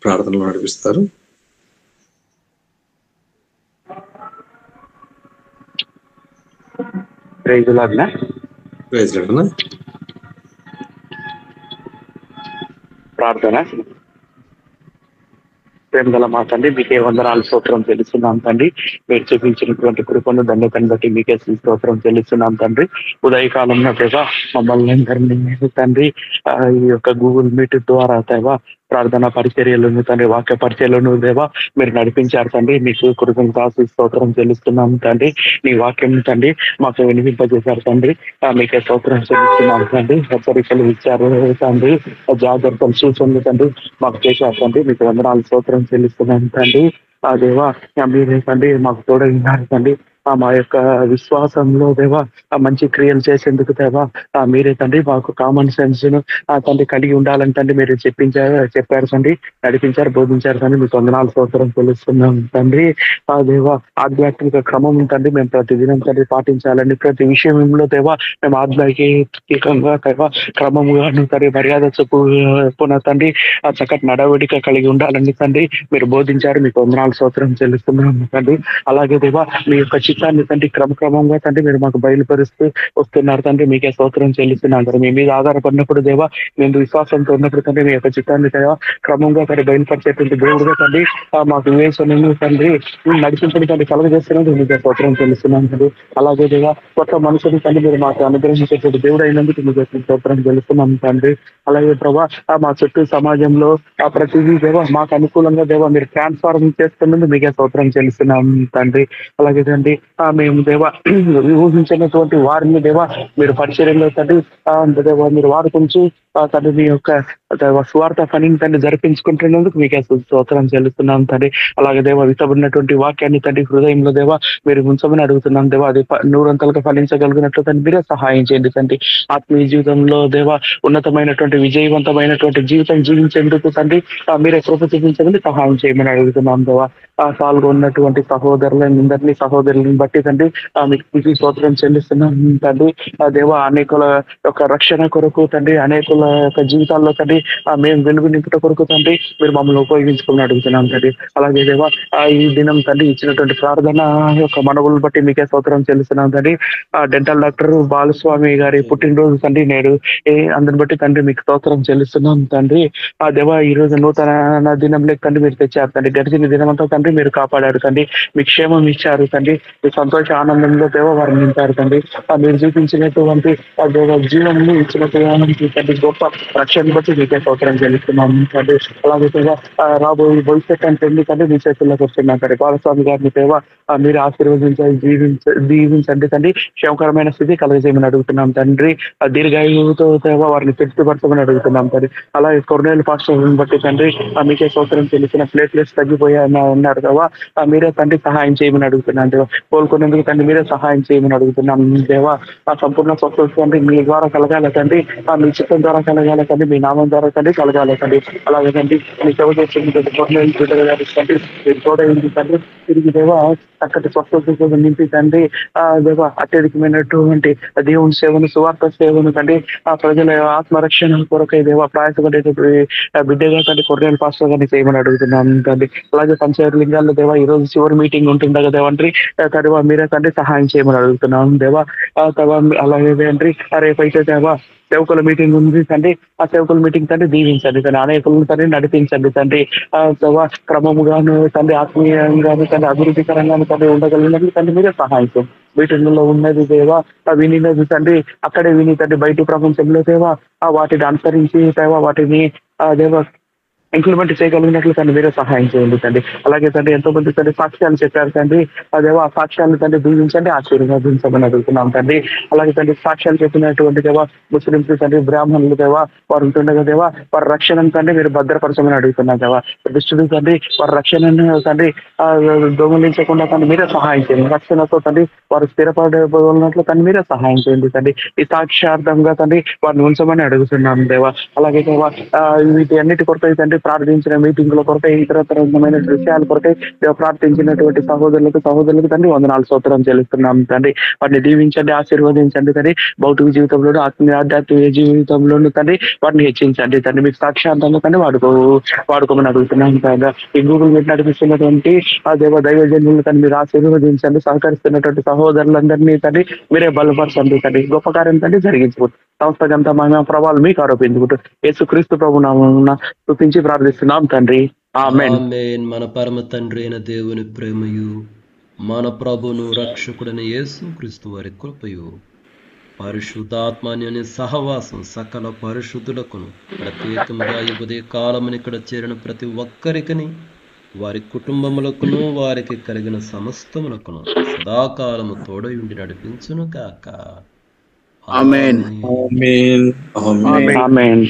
ప్రార్థనలు నడిపిస్తారు. ప్రైజ్ లార్డ్ నా. ప్రార్థన. ప్రేమ గల మా తండ్రి, మీకే వందనాలు స్తోత్రం చెల్లిస్తున్నాం తండ్రి. మీరు చూపించినటువంటి కృపను ధన్యతను బట్టి మీకే స్తోత్రం చెల్లిస్తున్నాం తండ్రి. ఉదయకాలంలో దేవా మమ్మల్ని అందరినీ తండ్రి ఈ యొక్క గూగుల్ మీట్ ద్వారా దేవా ప్రార్థన పరిచర్యలను తండ్రి, వాక్య పరిచర్యలను దేవా మీరు నడిపించారు తండ్రి. మీకు కృతజ్ఞతాస్తుతి స్తోత్రం చెల్లిస్తున్నాం తండ్రి. నీ వాక్యం తండ్రి మాకు వినిపింపజేశారు తండ్రి, మీకే స్తోత్రం చెల్లిస్తున్నాం తండ్రి. హెచ్చరికలు ఇచ్చారు తండ్రి, జాగ్రత్తలు సూచనలు తండ్రి మాకు చేశారు తండ్రి. మీకు వందనాలు స్తోత్రం చెల్లిస్తున్నాం తండ్రి. దేవా మీరే తండ్రి మాకు తోడై ఉన్నారు తండ్రి. మా యొక్క విశ్వాసంలో దేవా మంచి క్రియలు చేసేందుకు దేవా మీరే తండ్రి మాకు కామన్ సెన్స్ ను తండ్రి కలిగి ఉండాలని తండ్రి మీరు చెప్పారు తండ్రి, నడిపించారు, బోధించారు తండ్రి. మీకు వందనాలు స్తోత్రం తెలుస్తున్నాం తండ్రి. దేవా ఆధ్యాత్మిక క్రమం తండ్రి మేము ప్రతిదినం తండ్రి పాటించాలని, ప్రతి విషయంలో దేవా మేము ఆధ్యాత్మికంగా దేవా క్రమముగా తండ్రి మర్యాద చెప్పున తండ్రి చక్కటి నడవడిక కలిగి ఉండాలని తండ్రి మీరు బోధించారు. మీకు వందనాలు స్తోత్రం చెల్లిస్తున్నాం తండ్రి. అలాగే దేవా మీ యొక్క చిత్తాన్ని తండ్రి క్రమక్రమంగా తండ్రి మీరు మాకు బయలుపరుస్తూ వస్తున్నారు తండ్రి. మీకే స్తోత్రం చెల్లిస్తున్నాను. మీ మీద ఆధారపడినప్పుడు దేవా మేము విశ్వాసంతో ఉన్నప్పుడు తండ్రి మీ యొక్క చిత్తాన్ని దేవా క్రమంగా తండ్రి బయలుపరిచేటువంటి దేవుడుగా తండ్రి మాకు వివేచనను తండ్రి నడిపించడం తండ్రి కలుగజేస్తున్నది మీకే స్తోత్రం చెల్లిస్తున్నాను తండ్రి. అలాగే దేవా కొత్త మనుషులు తండ్రి మీరు మాకు అనుగ్రహించేటువంటి దేవుడు అయినందుకు మీకు స్తోత్రం చెల్లిస్తున్నాం తండ్రి. అలాగే ప్రభా మా చుట్టూ సమాజంలో ప్రతిదీ దేవా మాకు అనుకూలంగా దేవా మీరు ట్రాన్స్ఫార్మ్ చేస్తున్నందుకు మీకే స్తోత్రం చెల్లిస్తున్నాం తండ్రి. అలాగే తండ్రి మేము దేవా ఊహించినటువంటి వారిని దేవా మీరు పరిచర్యలో తండ్రి దేవా మీరు వాడుకుంటూ తండ్రి మీ యొక్క స్వార్థ పనిని తండ్రి జరిపించుకుంటున్నందుకు మీకే స్తోత్రం చెల్లిస్తున్నాం తండ్రి. అలాగే దేవా విత్తబడినటువంటి వాక్యాన్ని తండ్రి హృదయంలో దేవా మీరు ఉంచమని అడుగుతున్నాం దేవా. అది నూరంతలుగా ఫలించగలిగినట్లు తండ్రి మీరే సహాయం చేయండి తండ్రి. ఆత్మీయ జీవితంలో దేవా ఉన్నతమైనటువంటి విజయవంతమైనటువంటి జీవితం జీవించేందుకు తండ్రి మీరే కృప చూపించమని సహాయం చేయమని అడుగుతున్నాం దేవా. పాల్గొన్నటువంటి సహోదరులని బట్టి తండ్రి మీకు స్తోత్రం చెల్లిస్తున్నాం తండ్రి. దేవా అనేకుల యొక్క రక్షణ కొరకు తండ్రి, అనేకుల యొక్క జీవితాల్లో తండ్రి మేము వెలుగు నింపుట కొరకు తండ్రి మీరు మమ్మల్ని ఉపయోగించుకుని అడుగుతున్నాం తండ్రి. అలాగే దేవా ఈ దినం తండ్రి ఇచ్చినటువంటి ప్రార్థన యొక్క మనవులను బట్టి మీకే స్తోత్రం చెల్లిస్తున్నాం తండ్రి. డెంటల్ డాక్టర్ బాలస్వామి గారి పుట్టినరోజు తండ్రి నేడు అందరిని బట్టి తండ్రి మీకు స్తోత్రం చెల్లిస్తున్నాం తండ్రి. దేవా ఈ రోజు నూతన దినంలో తండ్రి మీరు తెచ్చారు తండ్రి. గడిచిన దినమంతా తండ్రి మీరు కాపాడారు తండ్రి. మీ క్షేమం ఇచ్చారు తండ్రి. మీ సంతోష ఆనందంలో దేవ వారిని నింపారు తండ్రి. మీరు చూపించినటువంటి జీవనం ఇచ్చినటువంటి తండ్రి గొప్ప రక్షణ బట్టి మీకే స్తోత్రం చెల్లిస్తున్నాం తండ్రి. అలాగే రాబోయే భవిష్యత్ అంటే తండ్రి మీ చేతుల్లోకి వస్తున్నాం తండ్రి. బాలస్వామి గారిని దేవ మీరు ఆశీర్వదించాలి, దీవించండి తండ్రి. క్షేమకరమైన స్థితి కలుగజేయమని అడుగుతున్నాం తండ్రి. దీర్ఘాయువుతో దేవ వారిని తృప్తిపరచమని అడుగుతున్నాం తండ్రి. అలాగే కొర్నేలు పాస్టర్ బట్టి తండ్రి మీకే స్తోత్రం తెలిసిన ప్లేట్లెట్స్ తగ్గిపోయాయని ఉన్నారు దేవా. మీరే తండ్రి సహాయం చేయమని అడుగుతున్నాం దేవా. కోలుకునేందుకు తండ్రి మీరే సహాయం చేయమని అడుగుతున్నాం దేవా. సంపూర్ణ స్వస్థత తండ్రి మీ ద్వారా కలగాల తండ్రి. మీ చిత్తం ద్వారా కలగాల తండ్రి. మీ నామం ద్వారా తండ్రి కలగాల తండ్రి. అలాగే తండ్రి మీ సేవ చేస్తుంది తండ్రి. తిరిగి దేవా చక్కటి స్వస్థత నింపి తండ్రి దేవా అత్యధికమైనటువంటి దేవుని సేవను, సువార్త సేవను తండ్రి ప్రజల ఆత్మరక్షణ కొరకై దేవా ప్రయాసపడేటటువంటి బిడ్డగా తండ్రి కొర్నేలు పాస్టర్ గారిని చేయమని అడుగుతున్నాం తండ్రి. అలాగే పంచాయతీ లింగాల్లో దేవా ఈ రోజు చివరి మీటింగ్ ఉంటుండగా దేవంట్రీ తరువా మీరే తండ్రి సహాయం చేయమని అడుగుతున్నాం దేవా. అలాగే తండ్రి రేపైతే దేవా సేవకుల మీటింగ్ ఉంది తండ్రి. ఆ సేవకుల మీటింగ్ తండ్రి దీవించండి తండ్రి. అనేకులను తండ్రి నడిపించండి తండ్రి. క్రమముగాను తండ్రి, ఆత్మీయంగాను తండ్రి, అభివృద్ధికరంగాను తండ్రి ఉండగలిగినట్లు తండ్రి మీరే సహాయం చేయండి. వీటిల్లో ఉన్నది దేవా వినినది తండ్రి అక్కడే విని తండ్రి బయట ప్రపంచంలో దేవా వాటిని అనుసరించి దేవా వాటిని దేవా ఇంప్లిమెంట్ చేయగలిగినట్లు తండ్రి మీరే సహాయం చేయండి తండ్రి. అలాగే తండ్రి ఎంతో మంది తండ్రి సాక్ష్యాలు చెప్పారు తండ్రి. అదేవో ఆ సాక్ష్యాలను తండ్రి దీవించండి, ఆశీర్వదించమని అడుగుతున్నాం తండ్రి. అలాగే తండ్రి సాక్ష్యాలు చెప్పినటువంటి దేవా ముస్లింస్ తండ్రి, బ్రాహ్మణులు దేవా వారు ఉంటుండగా దేవా వారి రక్షణను తండ్రి మీరు భద్రపరచమని అడుగుతున్నాం దేవా. దుష్టుడు తండ్రి వారి రక్షణను తండ్రి దొంగిలించకుండా తండ్రి మీరే సహాయం చేయండి. రక్షణతో తండ్రి వారు స్థిరపడినట్లు తండ్రి మీరే సహాయం చేయండి తండ్రి. ఈ సాక్ష్యార్థంగా తండ్రి వారిని ఉంచమని అడుగుతున్నాం దేవా. అలాగే దేవా వీటి అన్నిటి కొరకై తండ్రి ప్రార్థించిన మీటింగ్ల కొరకై ఇతరమైన విషయాల కొరకై ప్రార్థించినటువంటి సహోదరులకు తండ్రి వందనాలు స్తోత్రం చెల్లిస్తున్నాం తండ్రి. వాటిని దీవించండి, ఆశీర్వదించండి తండ్రి. భౌతిక జీవితంలోను ఆధ్యాత్మిక జీవితంలోను తండ్రి వాటిని హెచ్చించండి తండ్రి. మీకు సాక్షాంతంగా తండ్రి వాడుకోమని అడుగుతున్నాం తండ్రి. ఈ గూగుల్ మీట్ నడిపిస్తున్నటువంటి ఆ దైవజనులను తండ్రి మీరు ఆశీర్వదించండి. సహకరిస్తున్నటువంటి సహోదరులందరినీ తండ్రి మీరే బలపరచండి తండ్రి. గొప్ప కార్యం తండ్రి జరిగించుకోండి. సంస్థగంతా మహిమ ప్రభావాలు మీకు ఆరోపించుకుంటూ యేసుక్రీస్తు ప్రభునామమున స్తుతించి ప్రార్థిస్తున్నాం తండ్రి. ఆమేన్. మన పరమ తండ్రి అయిన దేవుని ప్రేమయు, మన ప్రభును రక్షకుడైన యేసుక్రీస్తు వారి కృపయు, పరిశుద్ధాత్మని సహవాసం సకల పరిశుద్ధులకును ప్రత్యేకంగా ఈ ఉదయ కాలముని ఇక్కడ చేరిన ప్రతి ఒక్కరికిని, వారి కుటుంబములకును, వారికి కలిగిన సమస్తములకును సదాకాలము తోడయుండి నడిపించును కాక. ఆమేన్. ఆమేన్. ఆమేన్. ఆమేన్.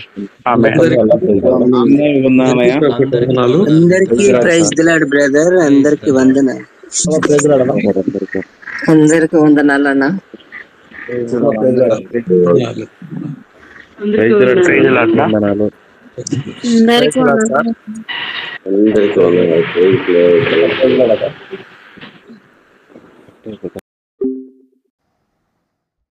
అందరికీ ప్రైజ్ ది లార్డ్ బ్రదర్. అందరికి వందనాలు. అందరికి వందనాలు అన్న. అందరికీ